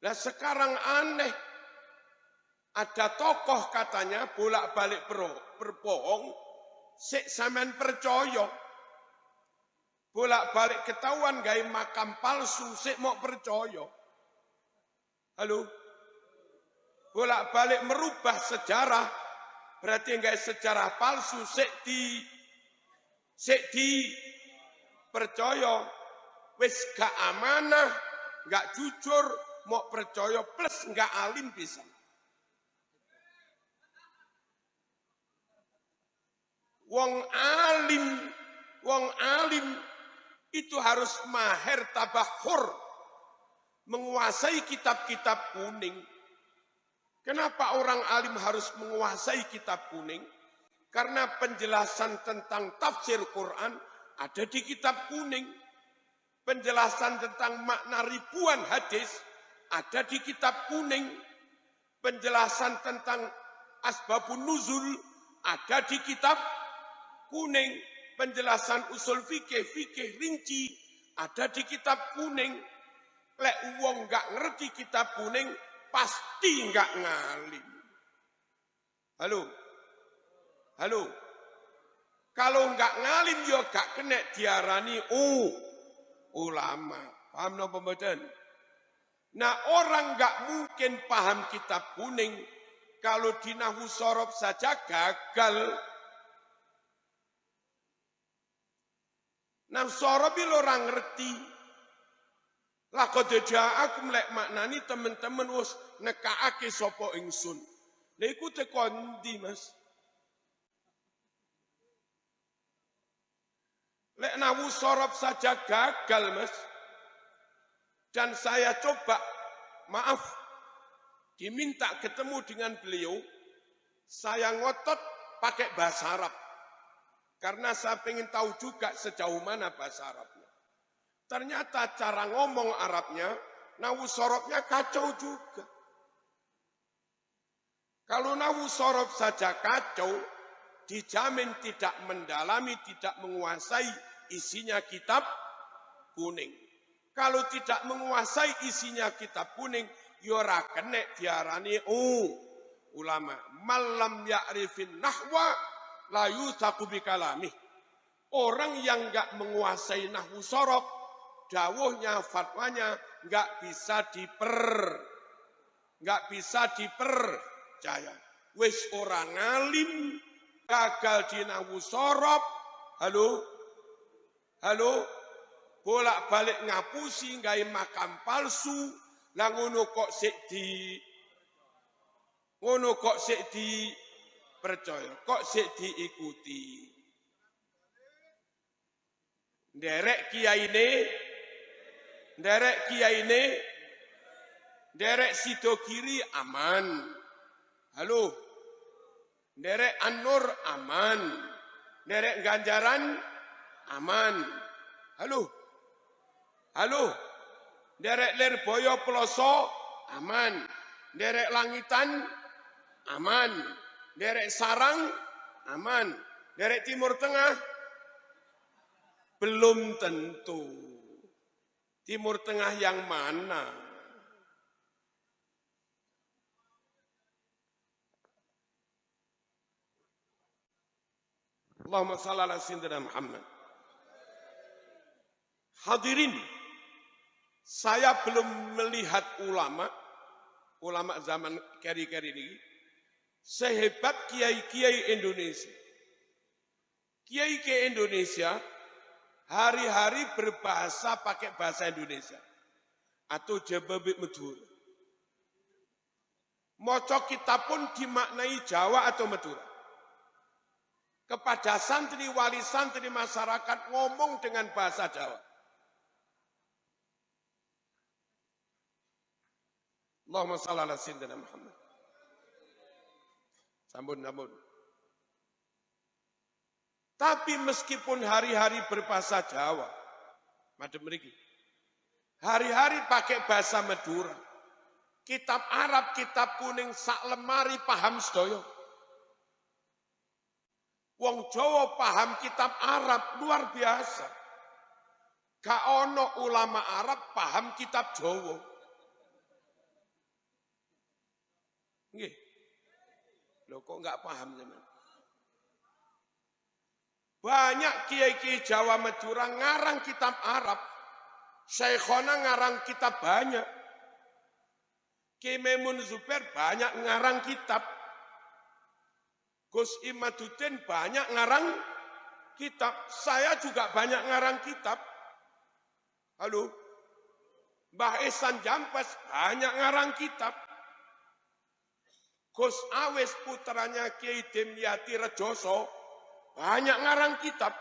Nah sekarang aneh, ada tokoh katanya bolak-balik berbohong, sik sampean percaya. Bolak-balik ketahuan gawe makam palsu, sik mau percaya. Halo? Bolak-balik merubah sejarah, berarti gawe sejarah palsu, sik di percaya, wis gak amanah, gak jujur, mau percaya plus gak alim bisa. Wong alim itu harus mahir tabahur, menguasai kitab-kitab kuning. Kenapa orang alim harus menguasai kitab kuning? Karena penjelasan tentang tafsir Quran ada di kitab kuning. Penjelasan tentang makna ribuan hadis ada di kitab kuning. Penjelasan tentang asbabun nuzul ada di kitab kuning. Penjelasan usul fikih rinci ada di kitab kuning. Lek wong gak ngerti kitab kuning pasti gak ngalim. Halo. Kalau gak ngalim yo gak kena diarani ulama. Paham napa mboten? Nah, orang gak mungkin paham kitab kuning kalau di nahwu sorof saja gagal. Nah, sorof itu orang ngerti. Laqad ja'akum lek maknani teman-teman wis nekaake sapa ingsun. Lha iku teko ndi, Mas? Lek nahwu sorof saja gagal, Mas. Dan saya coba, maaf, diminta ketemu dengan beliau, saya ngotot pakai bahasa Arab. Karena saya ingin tahu juga sejauh mana bahasa Arabnya. Ternyata cara ngomong Arabnya, nahwu sorofnya kacau juga. Kalau nahwu sorof saja kacau, dijamin tidak mendalami, tidak menguasai isinya kitab kuning. Kalau tidak menguasai isinya kitab kuning, yora kena diarani ulama. Malam ya'rifin nahwa la yuthaku bikalamih. Orang yang enggak menguasai nahwu sorof, dawuhnya, fatwanya enggak bisa dipercaya. Wis orang alim gagal di nahwu sorof. Halo, bolak-balik ngapusi gawe makam palsu. Lah ngono kok sik dipercaya, kok sik diikuti. Nderek kiai ini Nderek kiai ini, nderek sido kiri aman. Halo. Nderek An-Nur aman. Nderek Ganjaran aman. Halo. Halo. Nderek Lirboyo Peloso aman. Nderek Langitan aman. Nderek Sarang aman. Nderek Timur Tengah belum tentu. Timur Tengah yang mana? Allahumma shalli ala sayyidina Muhammad. Hadirin, saya belum melihat ulama zaman keri-keri ini sehebat kiai-kiai Indonesia. Kiai-kiai Indonesia hari-hari berbahasa pakai bahasa Indonesia atau Jababe Madura. Moco kitab pun dimaknai Jawa atau Madura. Kepada santri, wali santri, masyarakat ngomong dengan bahasa Jawa. Allahumma shalli ala sayyidina Muhammad. Sampun. Tapi meskipun hari-hari berbahasa Jawa, madem mriki. Hari-hari pakai bahasa Madura. Kitab Arab, kitab kuning sak lemari paham sedaya. Wong Jawa paham kitab Arab luar biasa. Gak ono ulama Arab paham kitab Jawa. Nggih. Loh kok enggak paham teman? Banyak kiai-kiai Jawa Madura ngarang kitab Arab. Syekhona ngarang kitab banyak. Ki Maimun Zubair banyak ngarang kitab. Gus Imaduddin banyak ngarang kitab. Saya juga banyak ngarang kitab. Halo. Mbah Ihsan Jampas banyak ngarang kitab. Gus Awes putranya Kiai Dimyati Rejoso banyak ngarang kitab.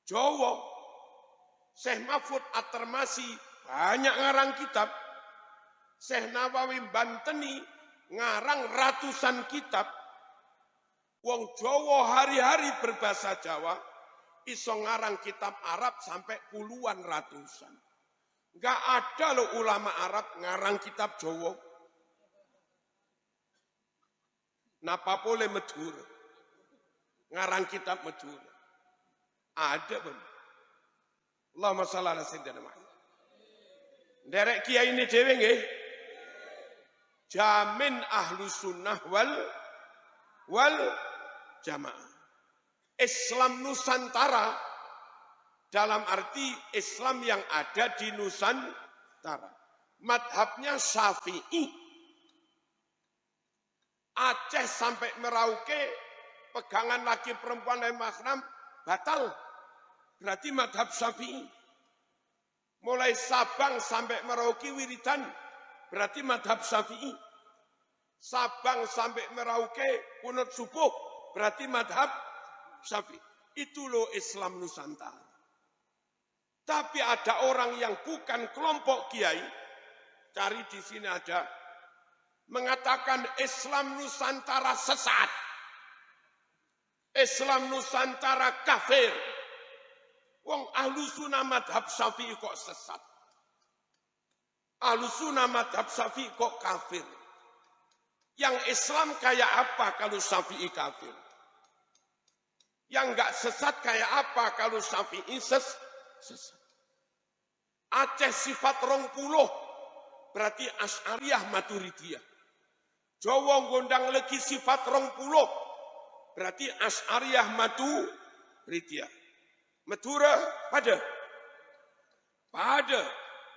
Jawa. Syekh Mahfud At-Termasi banyak ngarang kitab. Syekh Nawawi Banteni ngarang ratusan kitab. Wong Jawa hari-hari berbahasa Jawa, iso ngarang kitab Arab sampai puluhan ratusan. Enggak ada loh ulama Arab ngarang kitab Jawa. Napa boleh Madura? Ngarang kitab Madura. Ada pun. Allahumma shalli ala sayyidina Muhammad. Derek kiai ini dhewe nggih. Jamin Ahlus Sunnah wal Jamaah. Islam Nusantara dalam arti Islam yang ada di Nusantara. Madhabnya Syafi'i. Aceh sampai Merauke, pegangan laki perempuan dan mahram batal. Berarti madhab Syafi'i. Mulai Sabang sampai Merauke wiridan, berarti madhab Syafi'i. Sabang sampai Merauke kunut subuh, berarti madhab Syafi'i. Itu loh Islam Nusantara. Tapi ada orang yang bukan kelompok kiai, cari di sini ada, mengatakan Islam Nusantara sesat. Islam Nusantara kafir. Wong Ahlus Sunnah madhab Syafi'i kok sesat. Ahlus Sunnah madhab Syafi'i kok kafir. Yang Islam kayak apa kalau Syafi'i kafir? Yang enggak sesat kayak apa kalau Syafi'i sesat? Aceh sifat 20, berarti Asy'ariyah Maturidiyah. Jawa ngundang lagi sifat 20, berarti Asy'ariyah Maturidiyah. Madura pada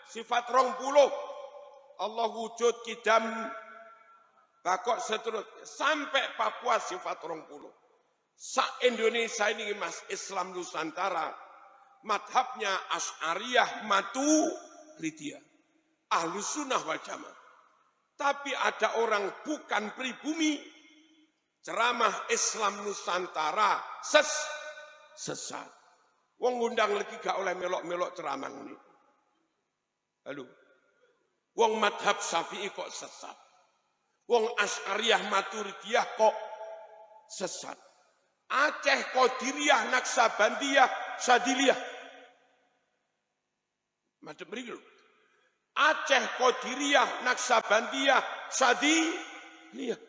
sifat 20, Allah wujud kidam bakok seterusnya sampai Papua sifat 20. Sa Indonesia ini Mas Islam Nusantara madhabnya Asy'ariyah Maturidiyah, Ahlus Sunnah wal Jamaah. Tapi ada orang bukan pribumi ceramah Islam Nusantara sesat. Wong ngundang lagi gak oleh melok-melok ceramah ini. Halo. Wong madhab Syafi'i kok sesat. Wong Asy'ariyah Maturidiyah kok sesat. Aceh Qadiriyah Naksabandiyah Sadiliyah. Madhab mriki lho. Aceh Qadiriyah Naksabandiyah Sadiliyah.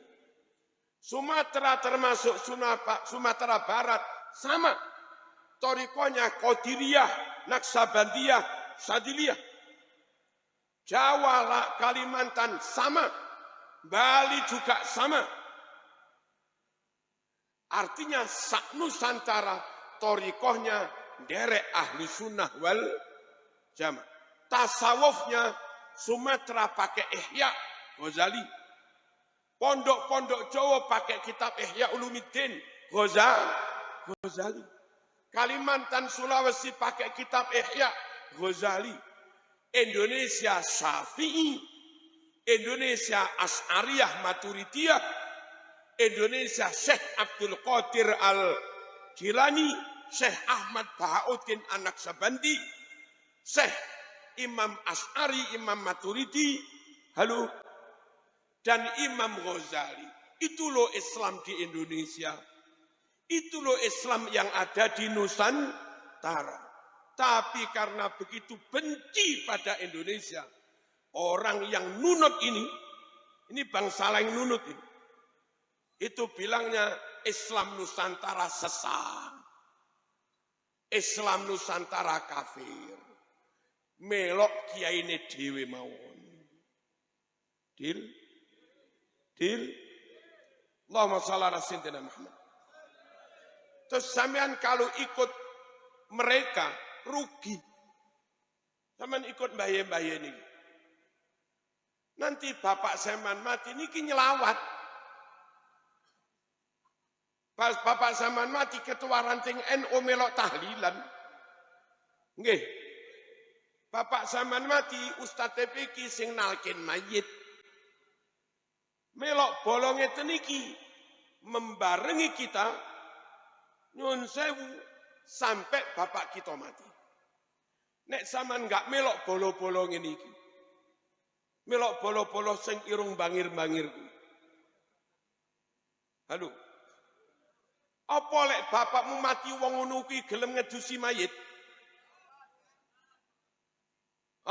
Sumatera termasuk Sumatera Barat sama. Torikonya Qadiriyah Naksabandiyah Sadiliyah. Jawa, Kalimantan sama. Bali juga sama. Artinya sak Nusantara torikohnya derek ahli sunnah wal jamaah. Tasawufnya Sumatera pakai Ihya Ghazali. Pondok-pondok Jawa pakai kitab Ihya Ulumuddin Ghazali. Kalimantan Sulawesi pakai kitab Ihya Ghazali. Indonesia Syafi'i, Indonesia Asy'ariyah Maturidiyah, Indonesia Syekh Abdul Qadir Al-Jilani, Syekh Ahmad Bahauddin An-Naksabandi, Syekh Imam Asy'ari, Imam Maturidi, halo, dan Imam Ghazali. Itu loh Islam di Indonesia. Itu loh Islam yang ada di Nusantara. Tapi karena begitu benci pada Indonesia, orang yang nunut ini bangsa lain nunut ini. Itu bilangnya Islam Nusantara sesat. Islam Nusantara kafir. Melok kiyaine dhewe mawon. Deal? Allahumma shalli ala sayyidina Muhammad. Terus sampean kalau ikut mereka rugi. Sampean ikut mbaye-mbaye niki. Nanti bapak sampean mati niki nyelawat. Pas bapak sampean mati ketua ranting NU melok tahlilan. Nggih. Bapak sampean mati Ustaz TPQ sing nalkin mayit. Melok bolonge teniki membarengi kita nyun sewu sampai bapak kita mati. Nek sampean enggak melok bolo-bolo ngene iki. Melok bolo-bolo sing irung bangir-bangir. Halo. Apa lek bapakmu mati wong ngono kuwi gelem ngedusi mayit?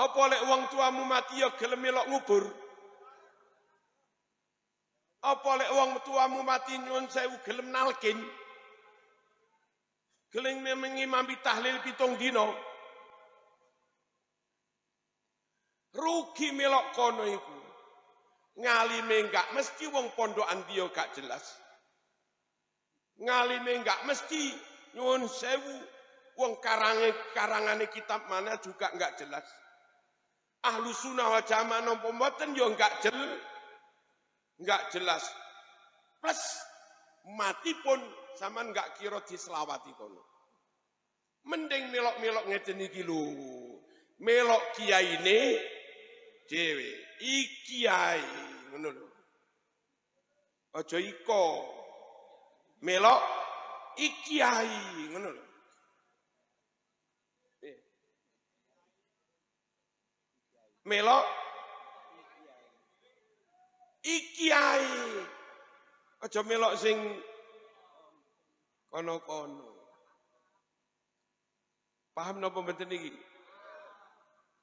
Apa lek wong tuamu mati ya gelem melok ngubur? Apa lek wong tuamu mati nyun sewu gelem nalkin? Gelem ngimami tahlil 7 dina. Rugi melok kono iku. Ngalime enggak mesti wong pondokan dia gak jelas. Ngalime enggak mesti nyuwun sewu wong karangane kitab mana juga enggak jelas. Ahlu sunnah wal jamaah napa mboten yo enggak jelas. Plus mati pun sampean enggak kira diselawati kono. Mending melok-melok ngeten iki lho. Melok kiyaine dhewe. Iki ae ngono lho. Aja iko. Melok iki ae ngono lho. Melok iki ae. Aja melok sing kono-kono. Paham napa mboten iki?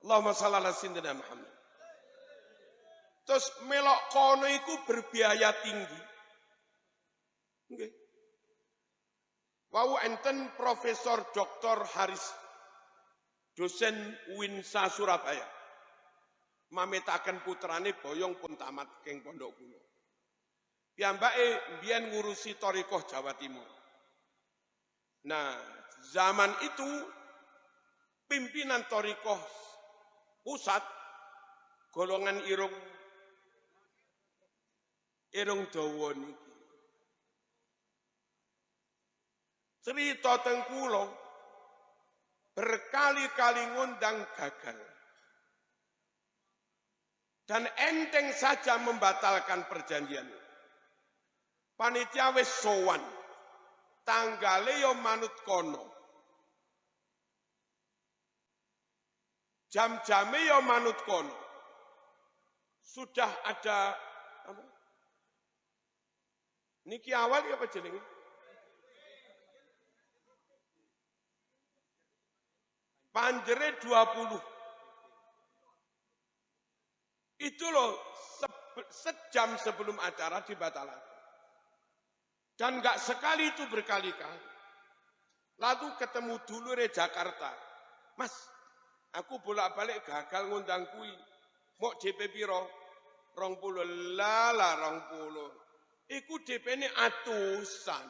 Allahumma shalli ala sayyidina Muhammad. Terus melok kono iku berbiaya tinggi. Nggih. Wau enten Profesor Dr. Haris dosen Winsa Surabaya. Mametaken putrane boyong pun tamat keng pondok kula. Piyambake mbiyen ngurusi Thariqah Jawa Timur. Nah, zaman itu pimpinan Thariqah pusat golongan irung dawa niki. Cerita teng kula berkali-kali ngundang gagal. Dan enteng saja membatalkan perjanjian. Panitia wis sowan. Tanggale yo manut kono. Jam-jame ya manut kono. Sudah ada apa? Niki awal ya apa jenenge? Panjere 20. Itu loh sejam sebelum acara dibatalkan. Dan enggak sekali itu berkali-kali. Lalu ketemu dulure Jakarta. Mas, aku bolak-balik gagal ngundang kui. Mau DP piro? 20 lala 20. Iku DP ini atusan.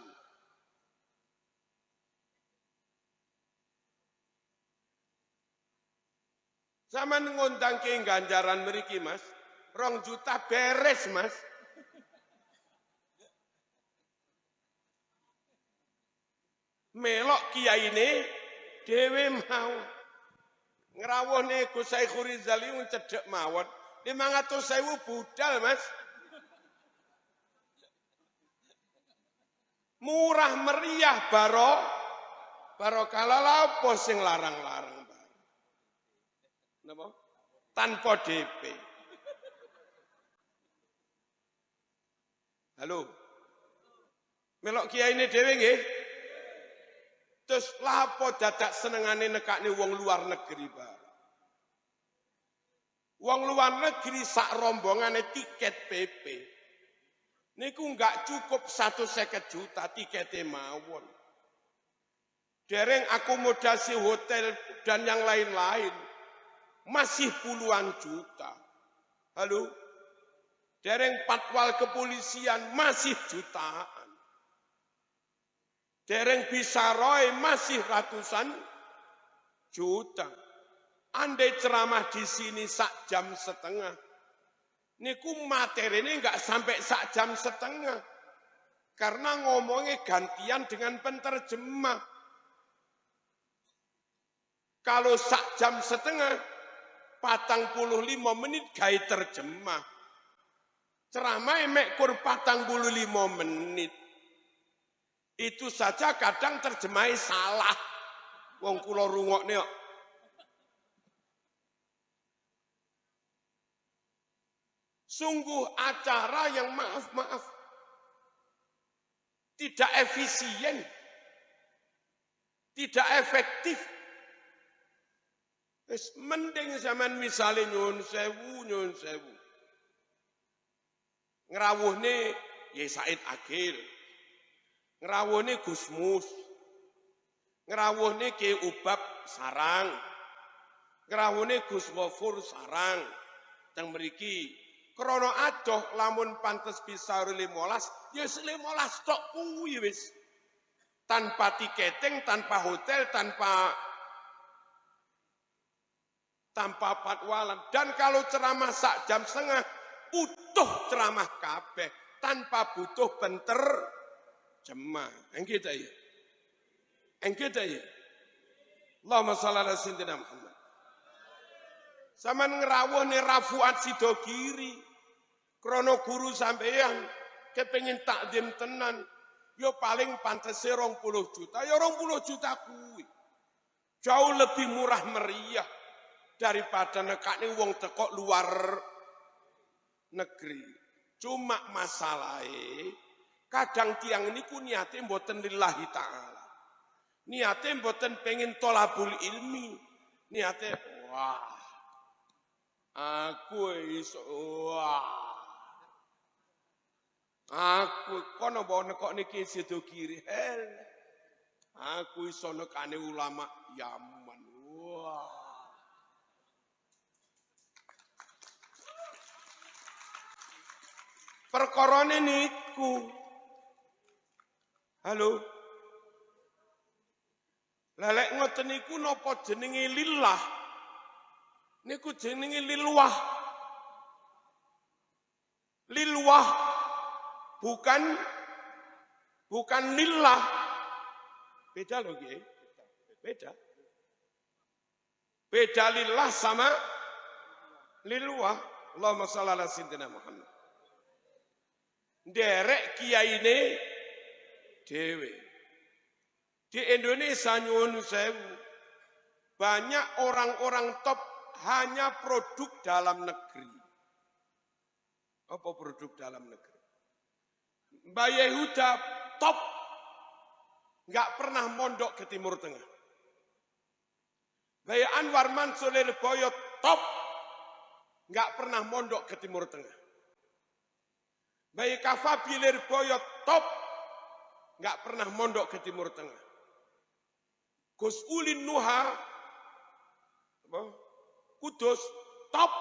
Sama ngundang ke Ganjaran meriki mas. 2 juta beres mas. Melok kiai ini dewe mau. Ngerawuh nih Gus Saikhul Rizali cedek mawon. 500.000 budal mas. Murah meriah barokah lapo sing larang-larang. Napa? Tanpa DP. Halo. Melok kiai ini dhewe nggih. Terus lapo dadak senengane nekakne wong luar negeri bareng. Wong luar negeri sak rombongane tiket PP. Niku enggak cukup 150 juta tiketnya mawon. Dereng akomodasi hotel dan yang lain-lain. Masih puluhan juta. Halo? Dereng patwal kepolisian masih jutaan. Dereng bisa roy masih ratusan juta. Andai ceramah di sini 1,5 jam. Niku materi ini enggak sampai 1,5 jam. Karena ngomongnya gantian dengan penterjemah. Kalau 1,5 jam, 45 menit gaya terjemah. Ceramah emek kur 45 menit. Itu saja kadang terjemahnya salah. Wong kula rungokne kok. Sungguh acara yang maaf-maaf. Tidak efisien. Tidak efektif. Mending zaman misalnya nyun sewu. Ngerawuhne Yai Said Agil. Ngerawuhne Gusmus. Ngerawuhne Ki Ubab Sarang. Ngerawuhne Gus Wafur Sarang. Teng mriki krana adoh lamun pantes bisa 15, ya 15 tok kuwi wis. Tanpa tiketing, tanpa hotel, tanpa patwalan. Dan kalau ceramah 1,5 jam, utuh ceramah kabeh tanpa butuh penterjemah. Engke ta ya? Engke ta ya? Allahumma shalli ala sayyidina Muhammad. Saman ngerawuh nih Rafuat Sidogiri. Krono guru sampeyan kepengin takdim tenan. Yo paling pantese 20 juta. Ya 20 juta kuwi. Jauh lebih murah meriah daripada nekane wong teko luar negeri. Cuma masalahnya kadang tiang niku niate mboten lillahi ta'ala. Niate mboten pengen tolabul ilmi. Niate wah. Aku iso wah. Aku kono bawa nekok niki sido kiri hel. Aku iso nekane ulama Yaman. Wah. Perkorone niku. Halo. Lelek ngoten niku napa jenenge lillah? Niku jenenge lilwah. Lilwah. Bukan lillah. Beda loh, Kiai. Beda. Beda lillah sama lilwah. Allahumma shalli ala sayyidina Muhammad. Derek kiai ini dewe. Di Indonesia nyuwun sewu. Banyak orang-orang top hanya produk dalam negeri. Apa produk dalam negeri? Mbak Yehuda top, nggak pernah mondok ke Timur Tengah. Mbak Anwar Mansur Lirboyo top, nggak pernah mondok ke Timur Tengah. Mbak Kafabi Lirboyo top, nggak pernah mondok ke Timur Tengah. Gus Ulin Nuha, Kudus top,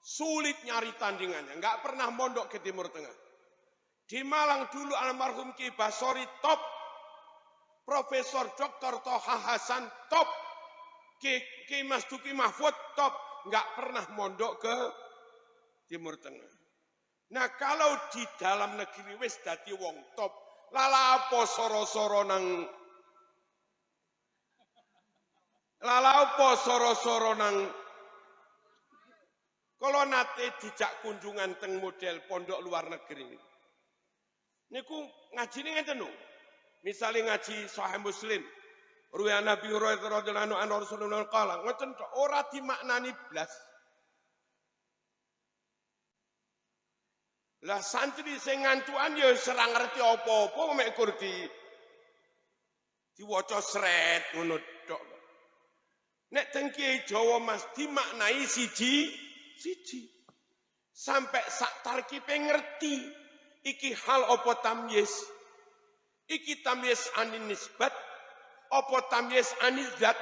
sulit nyari tandingannya, nggak pernah mondok ke Timur Tengah. Di Malang dulu almarhum Ki Basori top, Profesor Dr. Toha Hasan top, Ki Mas Duki Mahfud top, nggak pernah mondok ke Timur Tengah. Nah kalau di dalam negeri wis dadi wong top, lala apa soro-soro nang kalau nate dijak kunjungan teng model pondok luar negeri. Niku ngaji ini ngeten lho. Misale ngaji Sahih Muslim, ruya Nabi Hurairah radhiyallahu anhu Rasulullah qala, ngoten tok ora dimaknani blas. Lah santri sing ngantukan ya ora ngerti apa-apa mek kur diwaca sret ngono tok. Nek teng Kiai Jawa Mas dimaknai siji. Sampai sak tarkibe ngerti iki hal apa tamyiz. Iki tamyiz anin nisbat apa tamyiz anil zat.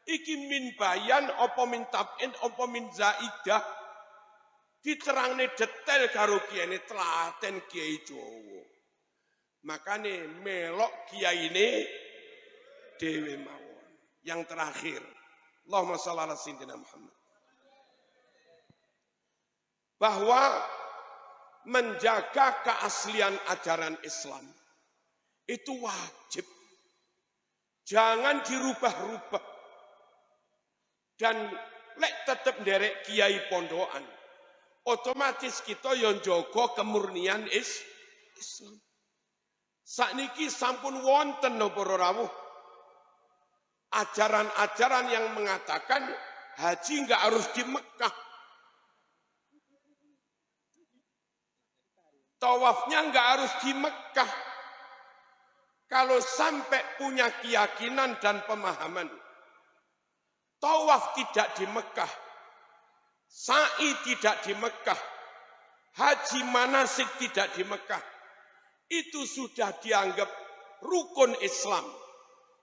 Iki min bayan apa min tab'in apa min zaidah. Diterangne detail karo kiai telaten Kiai Jawa. Makane melok kiyaine dhewe mawon. Yang terakhir, Allahumma shalli ala sayyidina Muhammad. Bahwa menjaga keaslian ajaran Islam itu wajib. Jangan dirubah-rubah. Dan lek tetap nderek kiai pondokan, otomatis kita yang jaga kemurnian Islam. Sakniki sampun wonten napa rawuh ajaran-ajaran yang mengatakan haji enggak harus di Mekah. Tawafnya enggak harus di Mekah. Kalau sampai punya keyakinan dan pemahaman, tawaf tidak di Mekah, sa'i tidak di Mekah, haji manasik tidak di Mekah, itu sudah dianggap rukun Islam,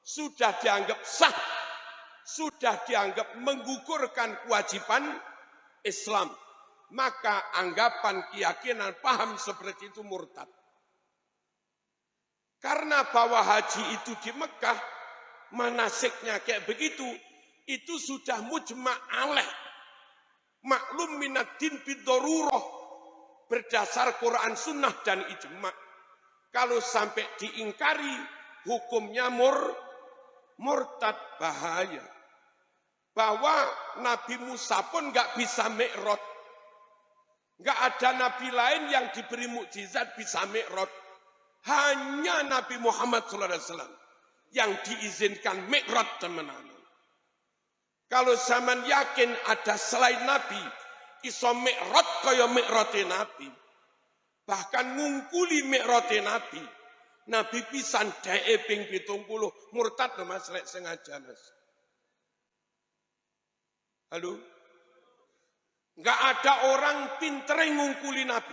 sudah dianggap sah, sudah dianggap menggugurkan kewajiban Islam. Maka anggapan, keyakinan, paham seperti itu murtad. Karena bahwa haji itu di Mekah, manasiknya kayak begitu, itu sudah mujma' alaih. Maklum minad din biddarurah, berdasar Quran, Sunnah, dan ijma'. Kalau sampai diingkari, hukumnya murtad, bahaya. Bahwa Nabi Musa pun nggak bisa mi'raj. Nggak ada nabi lain yang diberi mukjizat bisa mi'raj. Hanya Nabi Muhammad SAW yang diizinkan mi'raj teman-teman. Kalau zaman yakin ada selain Nabi, iso mi'raj kaya mi'rajé Nabi. Bahkan ngungkuli mi'rajé Nabi. Nabi pisan dae ping 70 murtad lho Mas lek sengaja Mas. Halo? Enggak ada orang pinter ngungkuli Nabi.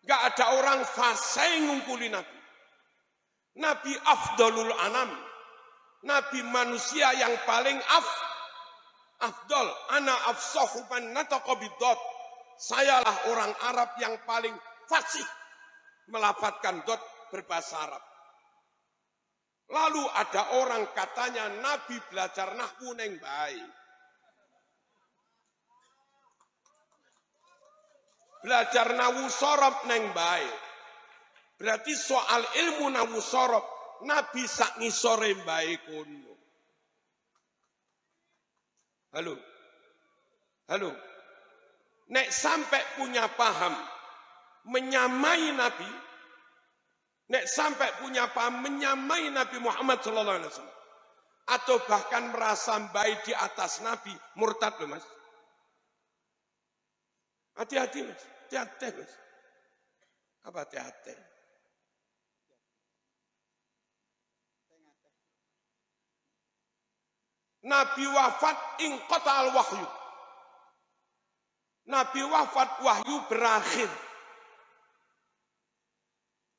Enggak ada orang fasih ngungkuli Nabi. Nabi afdalul anam. Nabi manusia yang paling afdal. Ana afsahu man nataqa bidot. Sayalah orang Arab yang paling fasih melafadzkan dot berbahasa Arab. Lalu ada orang katanya Nabi belajar nahwu neng baik. Belajar nahwu sorob neng baik. Berarti soal ilmu nahwu sorob Nabi sak ngisore baik kono. Halo. Nek sampai punya paham menyamai Nabi, nek sampai punya paham menyamai Nabi Muhammad SAW, atau bahkan merasa baik di atas Nabi, murtad loh Mas. Hati-hati Mas, hati-hati Mas. Apa hati-hati? Nabi wafat inqatal wahyu. Nabi wafat, wahyu berakhir.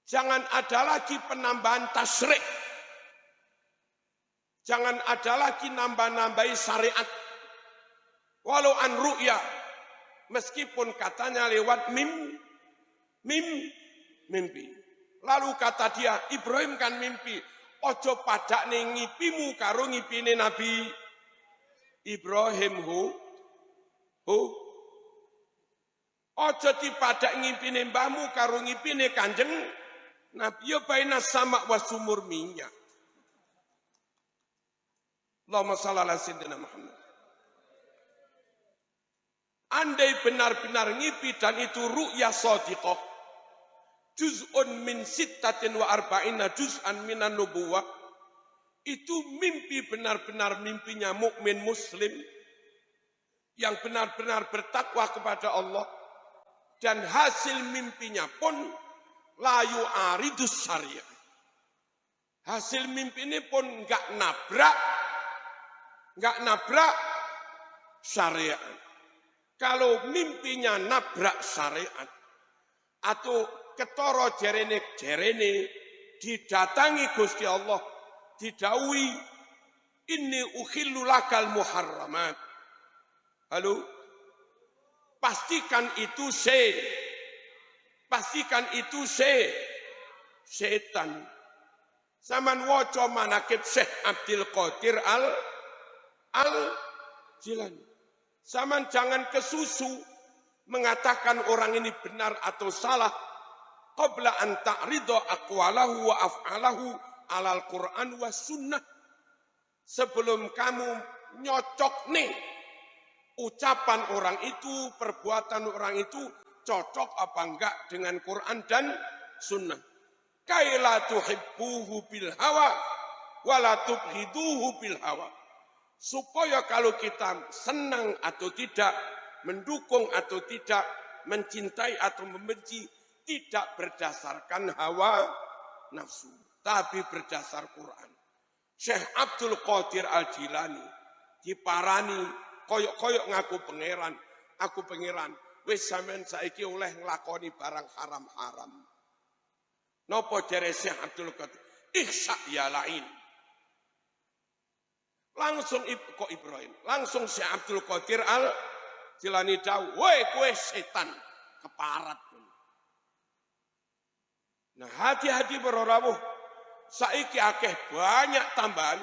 Jangan ada lagi penambahan tasyrik. Jangan ada lagi nambah-nambahi syariat. Walau an ru'ya. Meskipun katanya lewat mimpi. Lalu kata dia, Ibrahim kan mimpi. Ojo padak ning ngipimu karo ngipine Nabi Ibrahim Ojo dipadak ngipine mbahmu karo ngipine Kanjeng Nabi. Ya baina sama wa sumur minyak. Allahumma shalli ala sayyidina Muhammad. Andai benar-benar ngipi dan itu ru'ya shadiqah, juz'un min sittatin wa arba'ina juz'an minan nubuwah, itu mimpi benar-benar mimpinya mukmin muslim yang benar-benar bertakwa kepada Allah, dan hasil mimpinya pun la yu'aridus syariah. Hasil mimpi ini pun enggak nabrak syariat. Kalau mimpinya nabrak syariat atau ketoro jerene didatangi Gusti Allah, didhawuhi inni ukhillu lakal muharramat. Halo? Pastikan itu setan. Zaman waca manakib Syekh Abdul Qadir Al-Jilani. Zaman jangan kesusu mengatakan orang ini benar atau salah qabla an ta'rida aqwalahu wa af'alahu alal Quran wa sunnah. Sebelum kamu nyocok nih ucapan orang itu, perbuatan orang itu cocok apa enggak dengan Quran dan sunnah. Kaila tuhibbuhu bil hawa wala tubghiduhu bil hawa. Supaya kalau kita senang atau tidak, mendukung atau tidak, mencintai atau membenci, tidak berdasarkan hawa nafsu, tapi berdasar Quran. Syekh Abdul Qadir Al-Jilani diparani koyok-koyok ngaku pangeran, aku pangeran. Wis sampean saiki oleh nglakoni barang haram-haram. Napa jare Syekh Abdul Qadir? Ihsa ya lain. Langsung kok Ibrahim, langsung Syekh Abdul Qadir Al-Jilani dawuh, "Woi kowe setan, keparat." Nah, hati-hati para rawuh. Saiki akeh banyak tambahan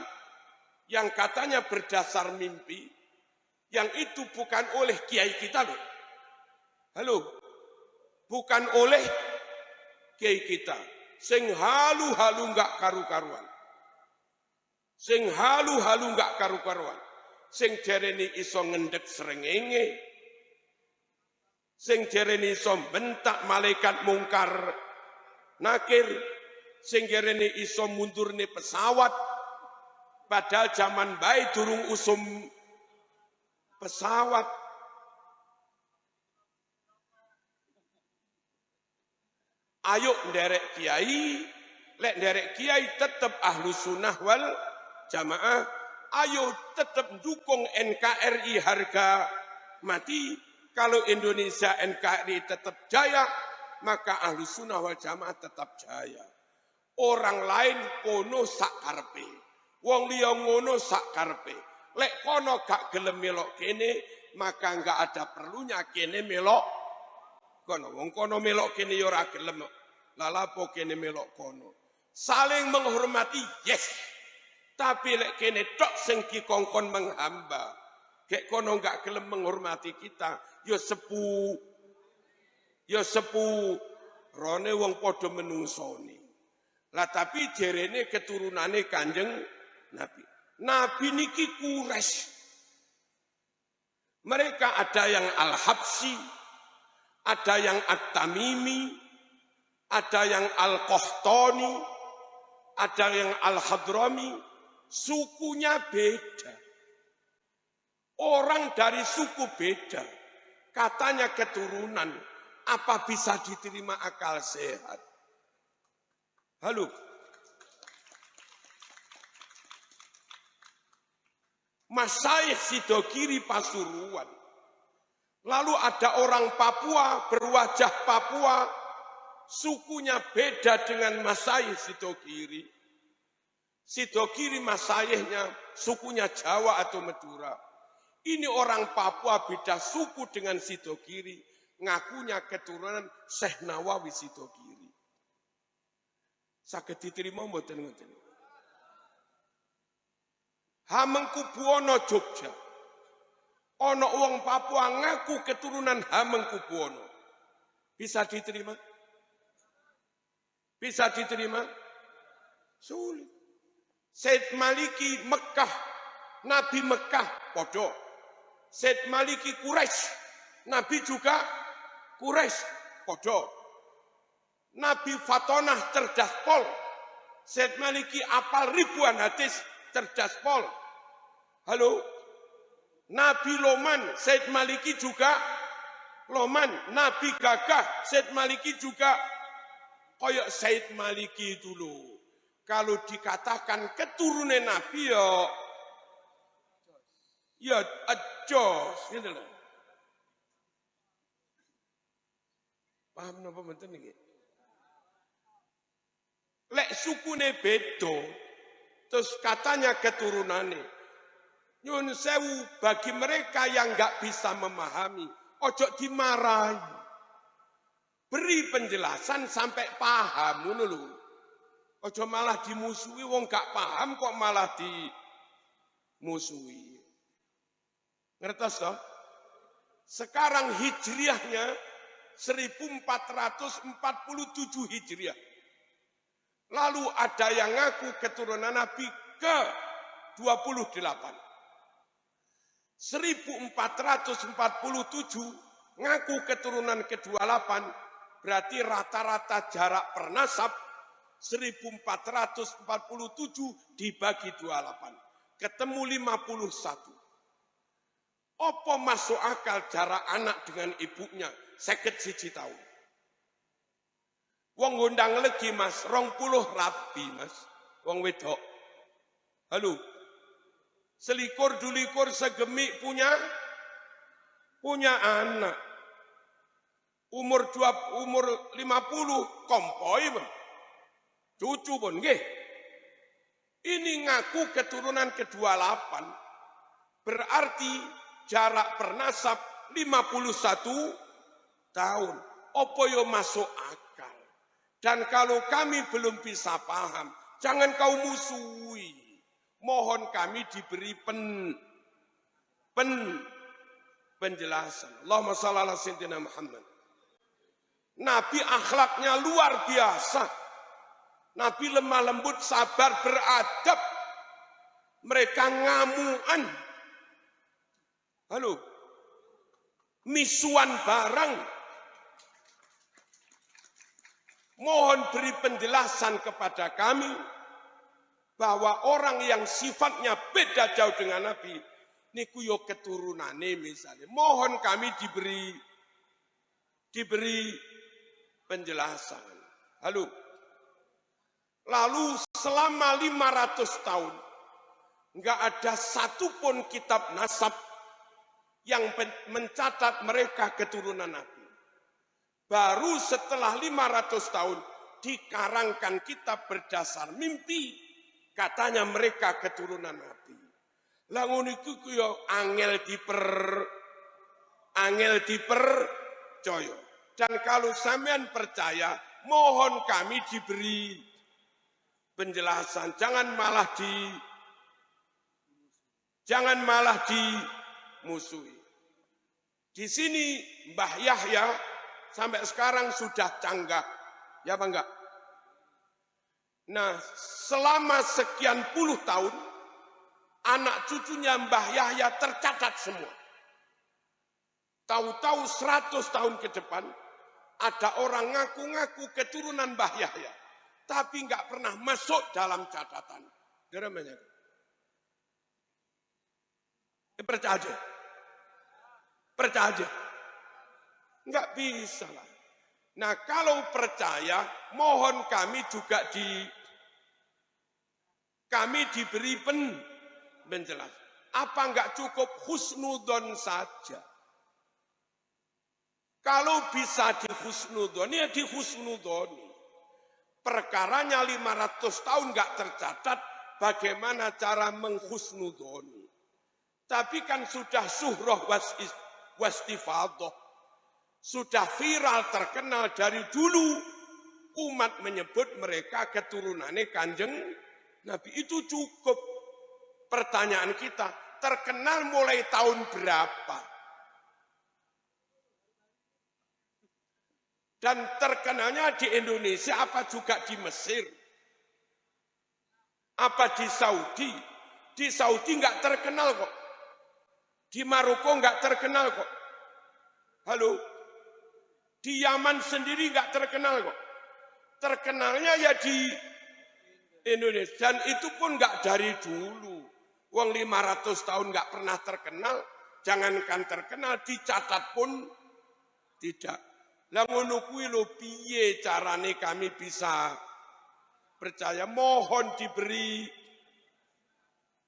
yang katanya berdasar mimpi, yang itu bukan oleh kiai kita loh. Halo, bukan oleh kiai kita. Sing halu-halu enggak karu-karuan. Sing halu-halu enggak karu-karuan. Sing jerene iso ngendhek srengenge. Sing jerene iso bentak malaikat mungkar nakir. Sing jerene iso mundurne pesawat. Padahal zaman bae durung usum pesawat. Ayo nderek kiai, lek nderek kiai tetap ahlu sunnah wal jamaah. Ayo tetap dukung NKRI harga mati. Kalau Indonesia NKRI tetap jaya, maka ahlu sunnah wal jamaah tetap jaya. Orang lain kono sak karepe, wong liya ngono sak karepe. Lek kono gak gelem melok kene, maka enggak ada perlunya kene melok kono. Wong kono melok kene ya ora gelem. Lalapo kene melok kono. Saling menghormati, yes. Tapi lek kene tok sing dikongkon menghamba. Kek kono enggak gelem menghormati kita, ya sepu. Rone wong padha menungsoni. Lah tapi jerene keturunane Kanjeng Nabi. Nabi niki Quraisy. Mereka ada yang Al-Habsyi, ada yang At-Tamimi, ada yang Al-Qahtani, ada yang Al-Hadrami, sukunya beda. Orang dari suku beda, katanya keturunan, apa bisa diterima akal sehat? Halo. Masyayikh Sidogiri Pasuruan. Lalu ada orang Papua, berwajah Papua, sukunya beda dengan Masyayikh Sidogiri. Sidogiri masyayikhnya sukunya Jawa atau Madura. Ini orang Papua beda suku dengan Sidogiri, ngakunya keturunan Syekh Nawawi Sidogiri. Saged diterima mboten ngoten? Hamengkubuwono Jogja. Ono wong Papua ngaku keturunan Hamengkubuwono. Bisa diterima? Bisa diterima? Sulit. Said Maliki Mekah, Nabi Mekah, podo. Said Maliki Quraisy, Nabi juga Quraisy, podo. Nabi Fatonah cerdas pol, Said Maliki apal ribuan hadis, cerdas pol. Halo, Nabi Loman, Said Maliki juga Loman. Nabi Gagah, Said Maliki juga koyok Said Maliki dulu. Kalau dikatakan keturunan Nabi ya ajos gitu loh. Paham napa mboten niki? Lek sukune beda, terus katanya keturunane. Nyun sewu bagi mereka yang nggak bisa memahami, ojo dimarahi. Beri penjelasan sampai paham ngono lho. Ojo malah dimusuhi, wong gak paham kok malah dimusuhi. Ngertos toh? Sekarang hijriahnya 1447 hijriah. Lalu ada yang ngaku keturunan Nabi ke 28. 1447 ngaku keturunan ke-28, berarti rata-rata jarak pernasab 1447 dibagi 28. Ketemu 51. Apa masuk akal jarak anak dengan ibunya 51 tahun? Wong ngundang legi mas, 20 rabi mas, wong wedok. Halo, selikur dulikur segemik punya anak. Umur 50 kompoi bang. Cucu pun nggih. Ini ngaku keturunan ke-28, berarti jarak pernasab 51 tahun. Apa yo masuk akal? Dan kalau kami belum bisa paham, jangan kau musuhi. Mohon kami diberi penjelasan. Allahumma shalli ala sayyidina Muhammad. Nabi akhlaknya luar biasa. Nabi lemah lembut, sabar, beradab. Mereka ngamuan. Halo. Misuan barang. Mohon beri penjelasan kepada kami bahwa orang yang sifatnya beda jauh dengan Nabi, niku yo keturunane misalnya. Mohon kami diberi penjelasan. Halo. Lalu selama 500 tahun, enggak ada satupun kitab nasab yang mencatat mereka keturunan Nabi. Baru setelah 500 tahun dikarangkan kitab berdasar mimpi, katanya mereka keturunan Nabi. Langun itu yo angel dipercaya. Dan kalau sampean percaya, mohon kami diberi penjelasan, jangan malah dimusuhi. Di sini Mbah Yahya sampai sekarang sudah canggah, ya apa enggak? Nah, selama sekian puluh tahun, anak cucunya Mbah Yahya tercatat semua. Tahu-tahu 100 tahun ke depan, ada orang ngaku-ngaku keturunan Mbah Yahya, tapi nggak pernah masuk dalam catatan. Namanya. Percaya aja. Percaya aja. Enggak bisa lah. Nah kalau percaya, mohon kami juga kami diberi penjelasan. Apa enggak cukup husnudon saja? Kalau bisa dihusnudoni, ya dihusnudoni. Perkaranya 500 tahun enggak tercatat, bagaimana cara menghusnudoni. Tapi kan sudah syuhrah wastifadoh. Sudah viral terkenal dari dulu. Umat menyebut mereka keturunannya Kanjeng Nabi. Itu cukup. Pertanyaan kita, terkenal mulai tahun berapa? Dan terkenalnya di Indonesia apa juga di Mesir? Apa di Saudi? Di Saudi enggak terkenal kok. Di Maroko enggak terkenal kok. Halo? Di Yaman sendiri enggak terkenal kok. Terkenalnya ya di Indonesia. Dan itu pun enggak dari dulu. Wong 500 tahun enggak pernah terkenal. Jangankan terkenal, dicatat pun tidak. Lah ngono kuwi lho piye carane kami bisa percaya? Mohon diberi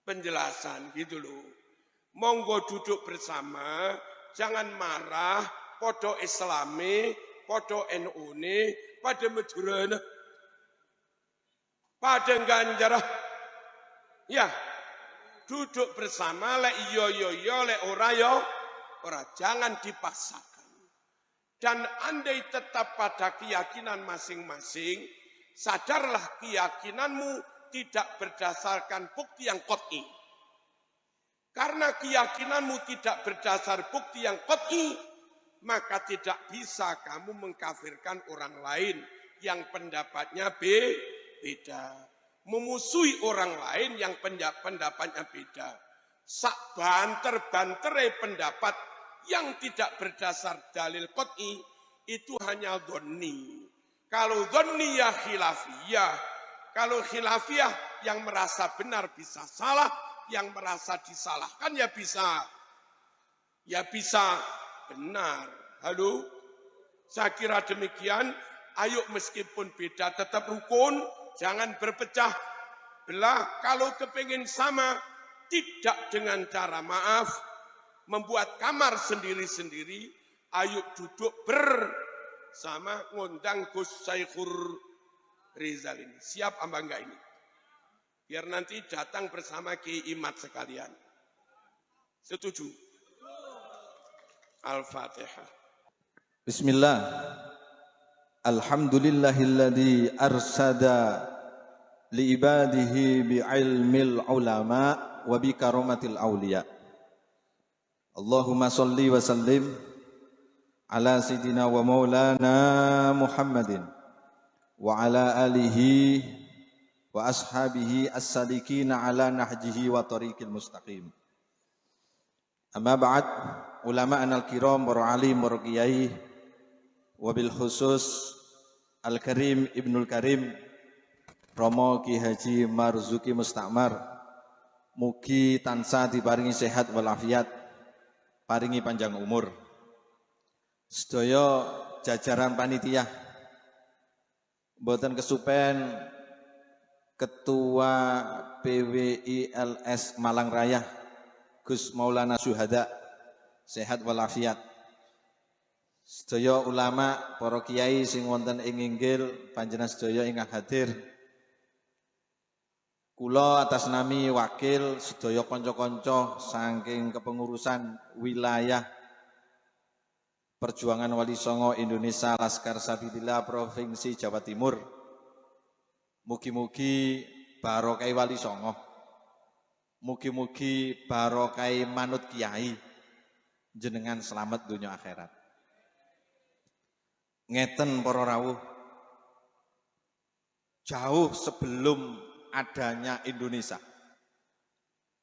penjelasan gitu loh. Monggo duduk bersama, jangan marah, podo Islami, podo NU-ne, pada Madurana, pada Ganjarah. Ya, duduk bersama, lek yo, lek ora yo, ora, jangan dipaksakan. Dan andai tetap pada keyakinan masing-masing, sadarlah keyakinanmu tidak berdasarkan bukti yang qat'i. Karena keyakinanmu tidak berdasar bukti yang qat'i, maka tidak bisa kamu mengkafirkan orang lain yang pendapatnya beda. Memusuhi orang lain yang pendapatnya beda. Sak banter-bantere pendapat yang tidak berdasar dalil qat'i itu hanya dhonni. Kalau dhonniyah khilafiyah, kalau khilafiyah yang merasa benar bisa salah, yang merasa disalahkan ya bisa benar. Halo, saya kira demikian. Ayo meskipun beda tetap rukun, jangan berpecah belah. Kalau kepingin sama, tidak dengan cara maaf, membuat kamar sendiri-sendiri. Ayo duduk bersama, ngundang Gus Saikhur Rizal ini. Siap apa enggak ini? Biar nanti datang bersama Kiai Imat sekalian. Setuju? Al-Fatihah. Bismillah. Alhamdulillahilladzi arsada liibadihi bi'ilmil ulama wa bi karamatil awliya. Allahumma salli wa sallim ala sayyidina wa maulana Muhammadin wa ala alihi wa ashabihi as-salikina ala nahjihi wa tariqil mustaqim. Amma ba'd, ulama'an al-kiram, para alim, para kiai, wabil khusus Al-Karim Ibnul Karim Romo Ki Haji Marzuki Mustakmar, mugi tansah diparingi sehat walafiat, paringi panjang umur. Sedaya jajaran panitia, mboten kesupen Ketua PWILS Malang Raya Gus Maulana Syuhada, sehat walafiat. Sedaya ulama, para kiai sing wonten ing inggil, panjenengan sedaya ingkang hadir. Kula atas nami wakil sedaya kanca-kanca saking kepengurusan wilayah Perjuangan Wali Songo Indonesia Laskar Sabilillah Provinsi Jawa Timur. Mugi-mugi barokai Wali Songo, mugi-mugi barokai manut kiai, jenengan selamat dunia akhirat. Ngeten para rawuh, jauh sebelum adanya Indonesia,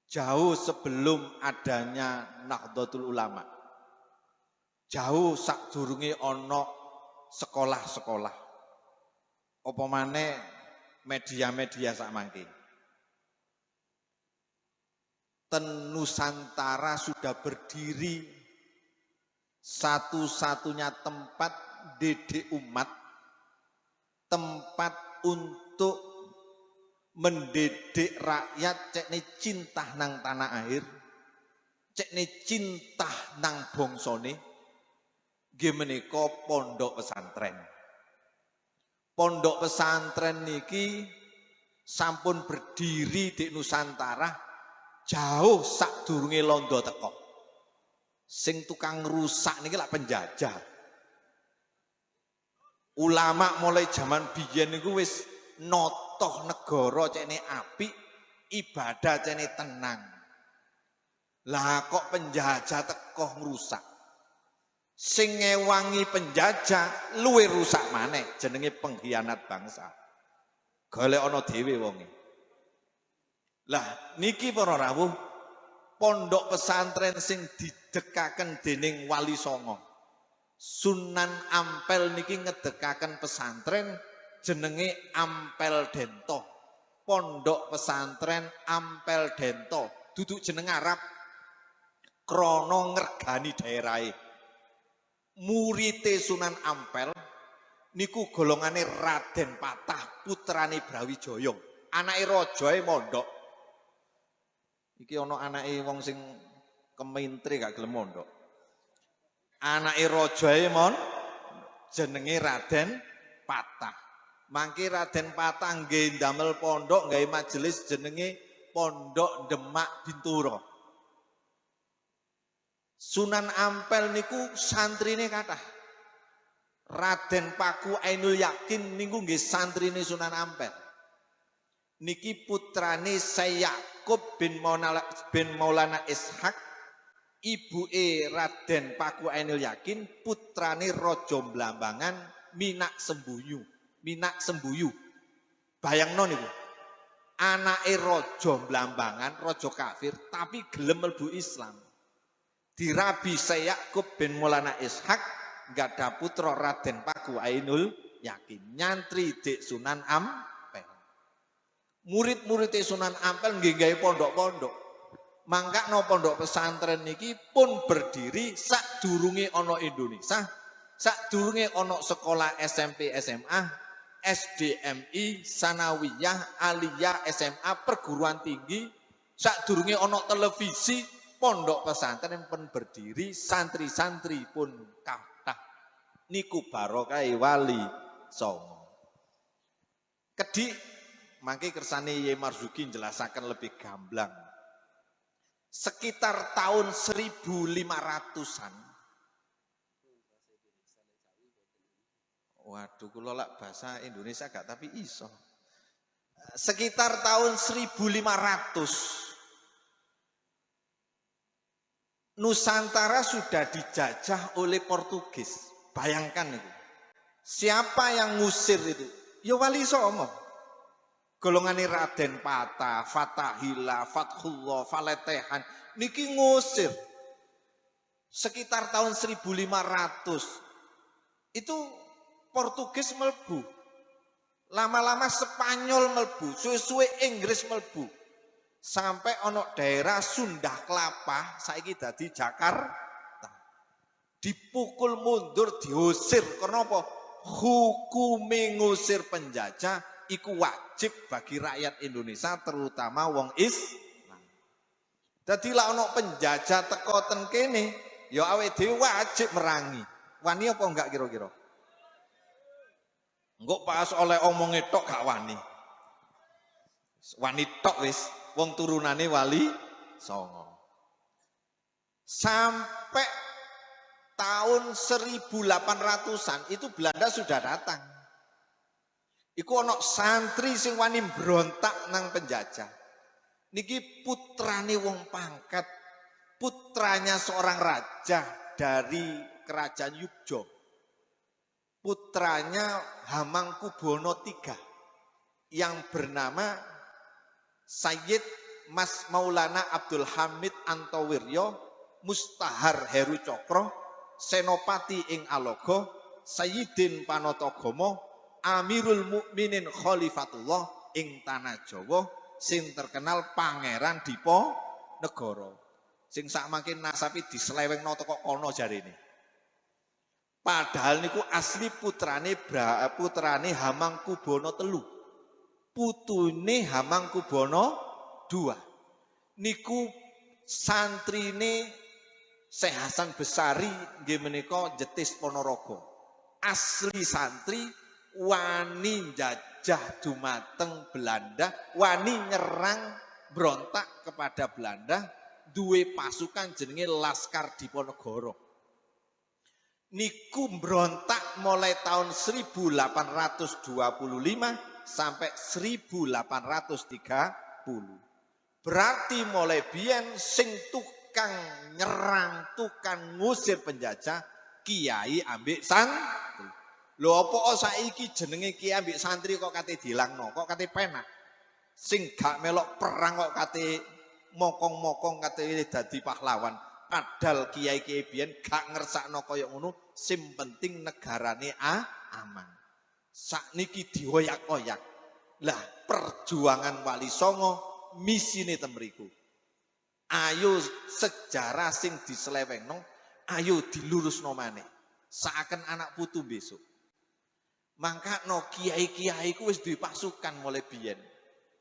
jauh sebelum adanya Nahdlatul Ulama, jauh sakdurunge ana sekolah-sekolah, apa maneh media-media sak mangke. Nusantara sudah berdiri satu-satunya tempat didik umat, tempat untuk mendidik rakyat cekne cinta nang tanah air, cekne cinta nang bongsone, nggih menika pondok pesantren. Pondok pesantren niki sampun berdiri di Nusantara jauh sadurunge londo teko. Sing tukang rusak niki lak penjajah. Ulama mulai zaman biyen niku wis notoh negara cene apik, ibadah cene tenang. Lah kok penjajah teko ngrusak. Sing ngewangi penjajah luwih rusak maneh, jenenge pengkhianat bangsa. Golek ana dhewe wonge. Lah niki para rawuh, pondok pesantren sing didekaken dening Wali Songo. Sunan Ampel niki ngedekaken pesantren jenenge Ampel Dento. Pondok pesantren Ampel Dento, duduk jeneng Arab. Krana ngregani daerahe. Murite Sunan Ampel niku golongane Raden Patah, putrane Brawijaya. Anake rajae mondok. Iki ana anake wong sing kementri gak gelem mondok. Anake rajae jenenge Raden Patah. Mangke Raden Patah nggih ndamel pondok, nggawe majelis jenenge Pondok Demak Binturo. Sunan Ampel niku santrine kathah. Raden Paku Ainul Yakin niku nggih santrine Sunan Ampel. Niki putrane Syekh Yakub bin Maulana Ishak, ibuke Raden Paku Ainul Yakin, putrane Raja Blambangan Minak Sembuyu. Minak Sembuyu. Bayangno niku. Anake Raja Blambangan, raja kafir, tapi gelem mlebu Islam. Dirabi Syekh Yakub bin Maulana Ishak, gadah putra Raden Paku Ainul Yakin, nyantri Dik Sunan Ampel. Murid-murid Sunan Ampel nggih gawe pondok-pondok. Mangkakno pondok pesantren niki pun berdiri sadurunge ana Indonesia, sadurunge ana sekolah SMP SMA, SDMI, Sanawiyah, Aliyah, SMA, perguruan tinggi, sadurunge ana televisi, pondok pesantren pun berdiri, santri-santri pun kathah. Niku barokah Wali Songo. Kedik mangke kersane Yai Marzuki jelasaken lebih gamblang. Sekitar tahun 1500-an. Waduh, kula lak bahasa Indonesia gak tapi iso. Sekitar tahun 1500 Nusantara sudah dijajah oleh Portugis. Bayangkan itu. Siapa yang ngusir itu? Ya Wali Songo. Golongane Raden Patah, Fatahillah, Fathullah, Faletehan niki ngusir. Sekitar tahun 1500 itu Portugis melbu. Lama-lama Spanyol melbu, suwe-suwe Inggris melbu. Sampai ono daerah Sunda Kelapa, saiki dadi Jakarta. Dipukul mundur, diusir. Kenapa? Hukume ngusir penjajah iku wajib bagi rakyat Indonesia, terutama wong Islam. Dadi lak ono penjajah teko ten kene, ya awake dhewe wajib merangi. Wani apa enggak kira-kira? Engko pas oleh omonge tok gak wani. Wani tok wis, wong turunane Wali Songo. Sampai tahun 1800-an itu Belanda sudah datang. Iku ana santri sing wani mbrontak nang penjajah. Niki putrane wong pangkat, putranya seorang raja dari kerajaan Yogyo. Putranya Hamangkubono III yang bernama Sayyid Mas Maulana Abdul Hamid Antowiryo Mustahar Heru Cokro Senopati ing Alogo Sayyidin Panotogomo Amirul Mukminin Khalifatullah ing tanah Jawa sing terkenal Pangeran negara. Sing sak mangke nasabe dislewengno teko kono jarene. Padahal niku asli putrane Hamangkubuwana III. Putune Hamangkubuwana II. Niku santrine Syekh Hasan Besari nggih menika Jetis Ponorogo. Asli santri wani njajah dumateng Belanda, wani nyerang berontak kepada Belanda, duwe pasukan jenenge Laskar Diponegoro. Niku berontak mulai tahun 1825 sampai 1830. Berarti mulai biyen sing tukang nyerang, tukang ngusir penjajah Kiai ambek santri. Lho apa saiki jenenge Kiai ambek santri kok kate dilangno, kok kate penak. Sing gak melok perang kok kate mokong-mokong kate dadi pahlawan. Padahal kiai-kiai biyen gak ngersakno kaya ngono, sing penting negarane aman. Sakniki dioyak-oyak. Lah perjuangan Wali Songo misine temriku. Ayo sejarah sing diselewengno, ayo dilurusno maneh. Seakan anak putu besok. Mangkano kiai-kiai ku wis duwe pasukan mulai biyen.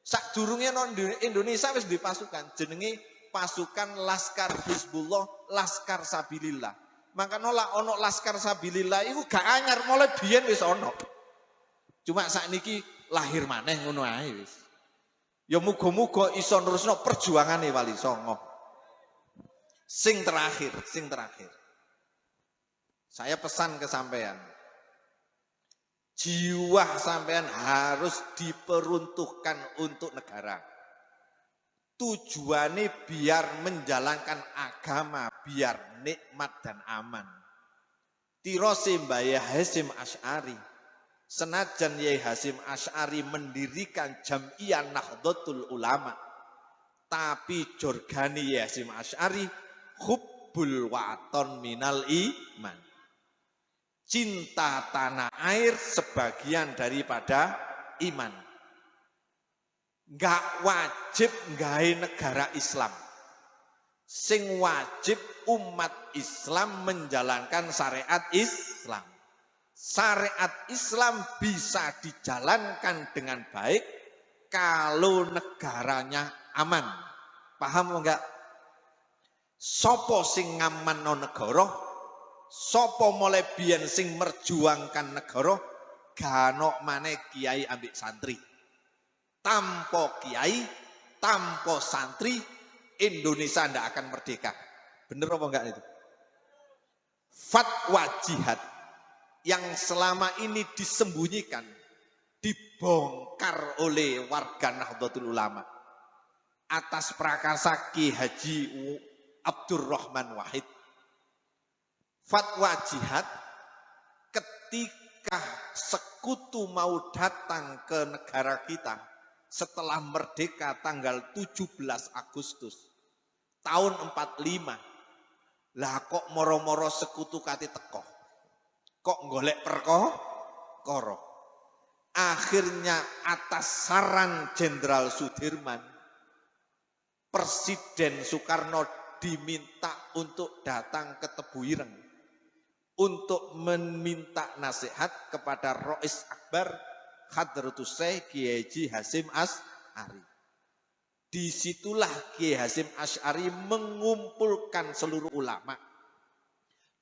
Sadurunge nang Indonesia wis duwe pasukan jenenge pasukan Laskar Hizbullah, Laskar Sabilillah. Mangkano lah ono Laskar Sabilillah iku gak anyar mulai biyen wis ono. Cuma sakniki lahir maneh ngono ae wis. Ya muga-muga iso nerusno perjuangane Wali Songo. Sing terakhir. Saya pesan ke sampean. Jiwa sampean harus diperuntukkan untuk negara. Tujuannya biar menjalankan agama, biar nikmat dan aman. Tirose Mbah Hasyim Asy'ari. Senajan Yai Hasyim Asy'ari mendirikan Jam'iyah Nahdlatul Ulama, tapi jorgani Yai Hasyim Asy'ari hubbul waton minal iman. Cinta tanah air sebagian daripada iman. Gak wajib gawe negara Islam. Sing wajib umat Islam menjalankan syariat Islam. Syariat Islam bisa dijalankan dengan baik kalau negaranya aman. Paham enggak? Sopo sing ngamanno negara, sopo mulai biyen sing merjuangkan negara, ganok maneh kiai ambek santri. Tanpa kiai, tanpa santri, Indonesia ndak akan merdeka. Bener apa enggak itu? Fatwa jihad yang selama ini disembunyikan, dibongkar oleh warga Nahdlatul Ulama atas prakarsa Ki Haji Abdurrahman Wahid. Fatwa jihad ketika sekutu mau datang ke negara kita setelah merdeka tanggal 17 Agustus tahun 45. Lah kok moro-moro sekutu kate teko. Kok golek perkara. Akhirnya atas saran Jenderal Sudirman, Presiden Soekarno diminta untuk datang ke Tebuireng untuk meminta nasihat kepada Rois Akbar Hadratus Syekh Kiai Haji Hasyim Asy'ari. Disitulah Kiai Hasyim Asy'ari mengumpulkan seluruh ulama.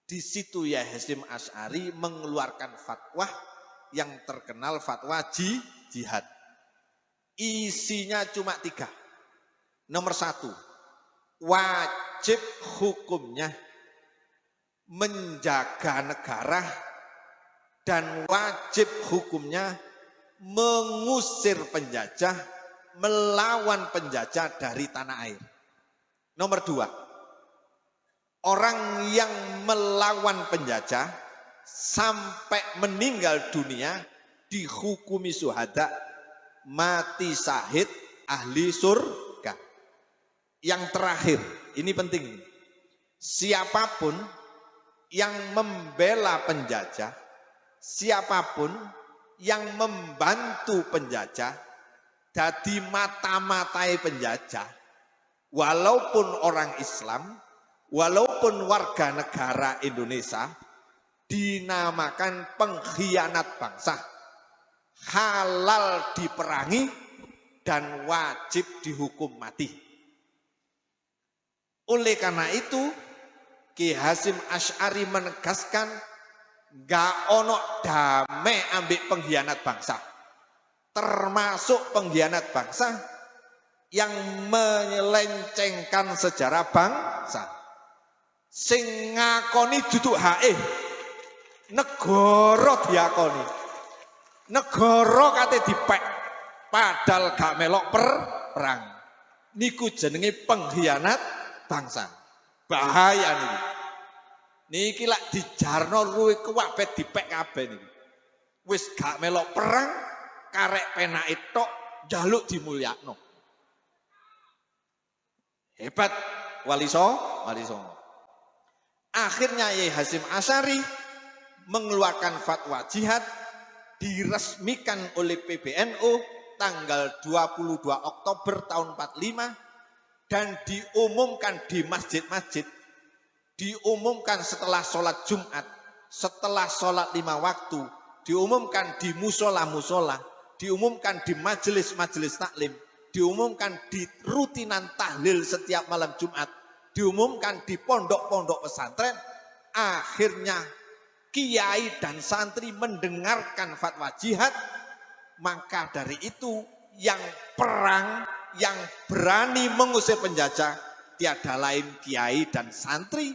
Di situ Yai Hasyim Asy'ari mengeluarkan fatwa yang terkenal fatwa jihad. Isinya cuma 3. Nomor 1, wajib hukumnya menjaga negara dan wajib hukumnya mengusir penjajah, melawan penjajah dari tanah air. Nomor 2, orang yang melawan penjajah sampai meninggal dunia dihukumi syuhada, mati syahid, ahli surga. Yang terakhir, ini penting. Siapapun yang membela penjajah, siapapun yang membantu penjajah, dadi mata-matai penjajah, walaupun orang Islam, walaupun warga negara Indonesia, dinamakan pengkhianat bangsa, halal diperangi dan wajib dihukum mati. Oleh karena itu, Ki Hasyim Asy'ari menegaskan gak ono damai ambek pengkhianat bangsa, termasuk pengkhianat bangsa yang menyelencengkan sejarah bangsa, sing ngakoni duduk hae negara diakoni, negara kate dipek padahal gak melok perang, niku jenenge pengkhianat bangsa. Bahaya niki. Niki lak dijarno luwih kuwabet dipek kabeh niki. Wis gak melok perang, karek penake tok njaluk dimulyakno. Hebat Wali Songo. Akhirnya Kiai Hasyim Asy'ari mengeluarkan fatwa jihad, diresmikan oleh PBNU tanggal 22 Oktober tahun 45 dan diumumkan di masjid-masjid, diumumkan setelah sholat Jumat, setelah sholat 5 waktu, diumumkan di musola-musola, diumumkan di majelis-majelis taklim, diumumkan di rutinan tahlil setiap malam Jumat, diumumkan di pondok-pondok pesantren. Akhirnya kiai dan santri mendengarkan fatwa jihad. Maka dari itu yang perang, yang berani mengusir penjajah tiada lain kiai dan santri.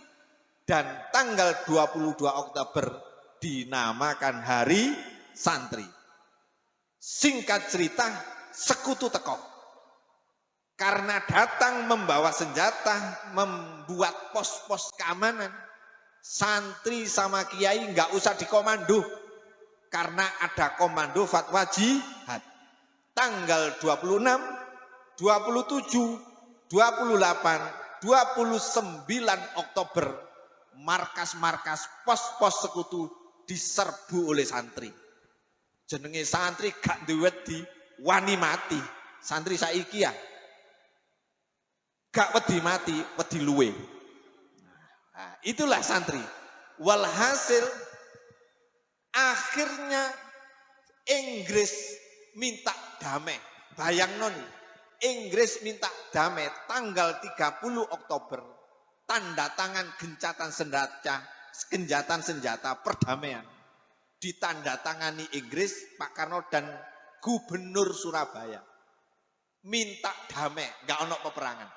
Dan tanggal 22 Oktober dinamakan Hari Santri. Singkat cerita, sekutu teko. Karena datang membawa senjata, membuat pos-pos keamanan, santri sama kiai nggak usah dikomando. Karena ada komando fatwa jihad. Tanggal 26, 27, 28, 29 Oktober, markas-markas pos-pos sekutu diserbu oleh santri. Jenenge santri gak duwe wedi, wani mati. Santri saiki ya gak wedi mati, wedi luwe. Nah, itulah santri. Walhasil akhirnya Inggris minta damai. Bayangno nih, Inggris minta damai tanggal 30 Oktober. Tanda tangan gencatan senjata perdamaian. Ditandatangani Inggris, Pak Karno dan Gubernur Surabaya. Minta damai, gak ono peperangan.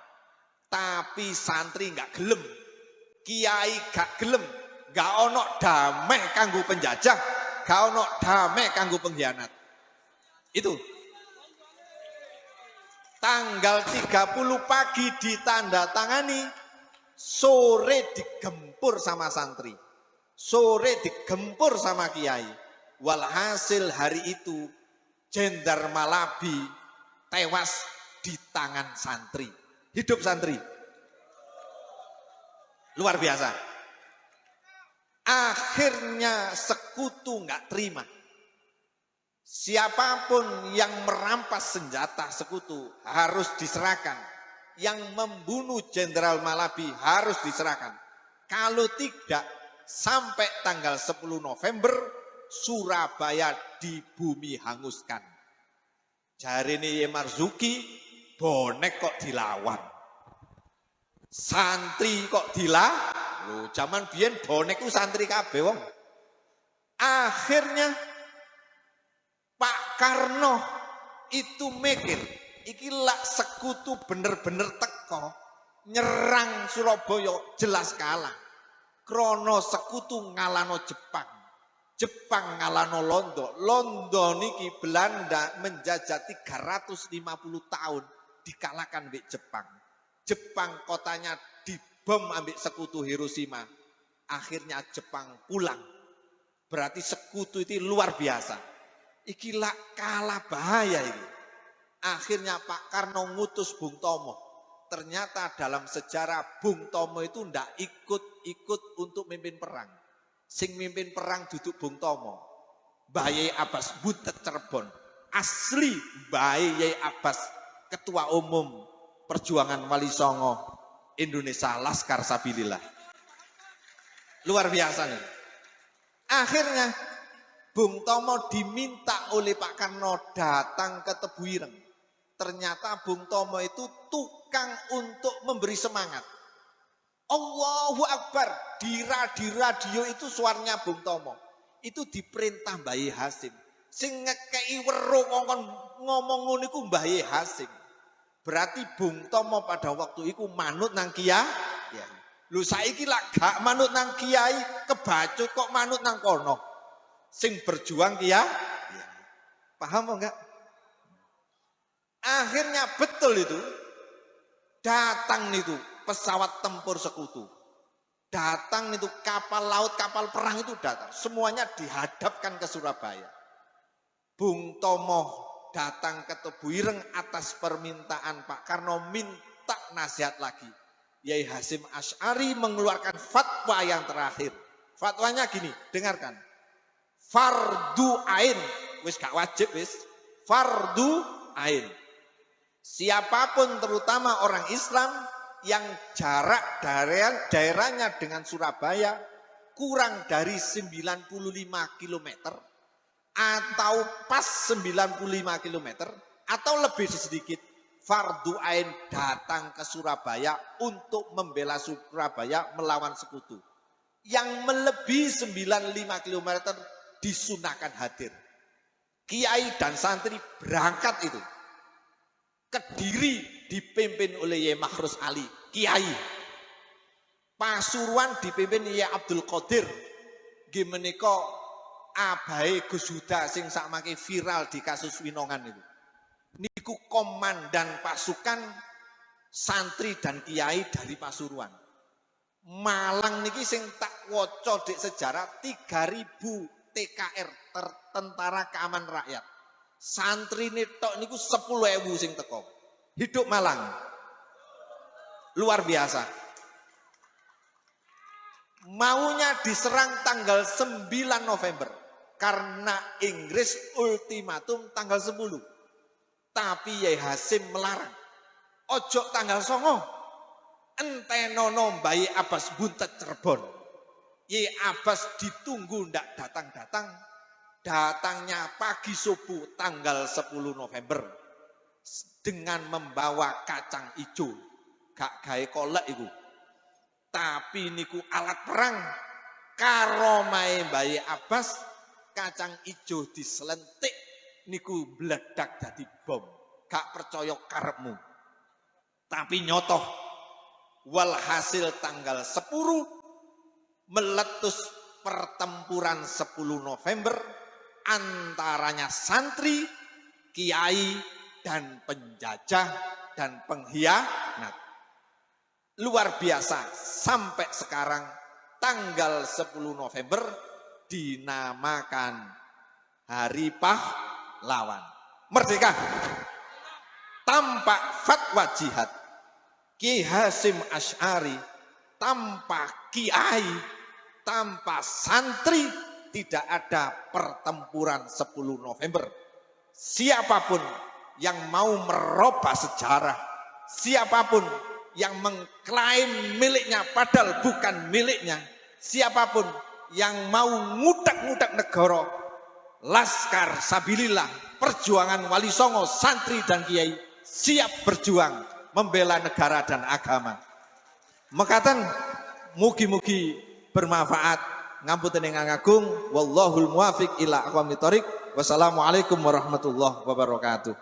Tapi santri gak gelem, kiai gak gelem, gak ono damai kanggo penjajah, gak ono damai kanggo pengkhianat. Itu tanggal 30 pagi ditandatangani, sore digempur sama santri, sore digempur sama kiai. Walhasil hari itu Jenderal Malabi tewas di tangan santri. Hidup santri. Luar biasa. Akhirnya sekutu nggak terima. Siapapun yang merampas senjata sekutu harus diserahkan. Yang membunuh Jenderal Malabi harus diserahkan. Kalau tidak, sampai tanggal 10 November Surabaya dibumi hanguskan. Jarine Ye Marzuki, bonek kok dilawan. Santri kok dilawan. Loh, zaman biyen bonek ku santri kabeh wong. Akhirnya Pak Karno itu mikir, iki lak sekutu bener-bener teko nyerang Surabaya jelas kalah. Krono sekutu ngalano Jepang. Jepang ngalano Londo. Londo niki Belanda menjajah 350 tahun dikalahkan oleh Jepang. Jepang kotanya dibom ambek sekutu Hiroshima. Akhirnya Jepang pulang. Berarti sekutu itu luar biasa. Iki lak kalah bahaya ini. Akhirnya Pak Karno ngutus Bung Tomo. Ternyata dalam sejarah Bung Tomo itu ndak ikut untuk mimpin perang. Sing mimpin perang duduk Bung Tomo. Mbah Yai Abbas Butet Cirebon. Asli Mbah Yai Abbas Ketua Umum perjuangan Wali Songo Indonesia Laskar Sabilillah. Luar biasa nih. Akhirnya Bung Tomo diminta oleh Pak Karno datang ke Tebu Ireng. Ternyata Bung Tomo itu tukang untuk memberi semangat. Allahu Akbar. Di radio itu suaranya Bung Tomo. Itu diperintah Mbah Yai Hasim. Sing ngekei weruh ngomong ngono iku Mbah Yai Hasim. Berarti Bung Tomo pada waktu itu manut nang kiai. Ya. Lu saiki lak gak manut nang kiai, kebacut kok manut nang kono. Sing berjuang kiai. Ya. Paham enggak? Akhirnya betul itu. Datang itu pesawat tempur sekutu. Datang itu kapal laut, kapal perang itu datang. Semuanya dihadapkan ke Surabaya. Bung Tomo datang ke Tebu Ireng atas permintaan Pak Karno minta nasihat lagi. Yai Hasim Asy'ari mengeluarkan fatwa yang terakhir. Fatwanya gini, dengarkan. Fardu ain, wis gak wajib wis. Fardu ain. Siapapun terutama orang Islam yang jarak daerahnya dengan Surabaya kurang dari 95 km atau pas 95 km atau lebih sedikit, fardu ain datang ke Surabaya untuk membela Surabaya melawan sekutu. Yang melebihi 95 km disunahkan hadir. Kiai dan santri berangkat itu. Kediri dipimpin oleh Yai Makhrus Ali, Kiai. Pasuruan dipimpin Yai Abdul Qadir. Nggih menika abahe Gus Huda sing sakmake viral di kasus Winongan itu. Niku komandan pasukan santri dan kiai dari Pasuruan. Malang niki sing tak waca dik sejarah 3000 TKR Tentara Keamanan Rakyat. Santri tok niku 10.000 sing teko. Hidup Malang. Luar biasa. Maunya diserang tanggal 9 November karena Inggris ultimatum tanggal 10. Tapi Yai Hasim melarang. Ojo tanggal 9. Entenono Mbah Yai Abbas buntet Cirebon. Yai Abbas ditunggu ndak datang-datang. Datangnya pagi subuh tanggal 10 November. Dengan membawa kacang ijo. Gak gawe kolek iku. Tapi niku alat perang. Karomahe Mbah Yai Abbas. Kacang ijo diselentik. Niku meledak dadi bom. Gak percaya karepmu. Tapi nyotoh. Walhasil tanggal 10 meletus pertempuran 10 November antaranya santri, kiai, dan penjajah dan pengkhianat. Luar biasa sampai sekarang tanggal 10 November dinamakan Hari Pahlawan. Merdeka tanpa fatwa jihad. Ki Hasim Asy'ari tanpa kiai, tanpa santri tidak ada pertempuran 10 November. Siapapun yang mau merubah sejarah, siapapun yang mengklaim miliknya padahal bukan miliknya, siapapun yang mau ngudak-ngudak negara, Laskar Sabilillah, perjuangan Wali Songo, santri dan kiai siap berjuang membela negara dan agama. Mekaten mugi-mugi bermanfaat. Ngapunten ingkang agung, wallahul muwafiq ila aqwamit thoriq. Wassalamualaikum warahmatullahi wabarakatuh.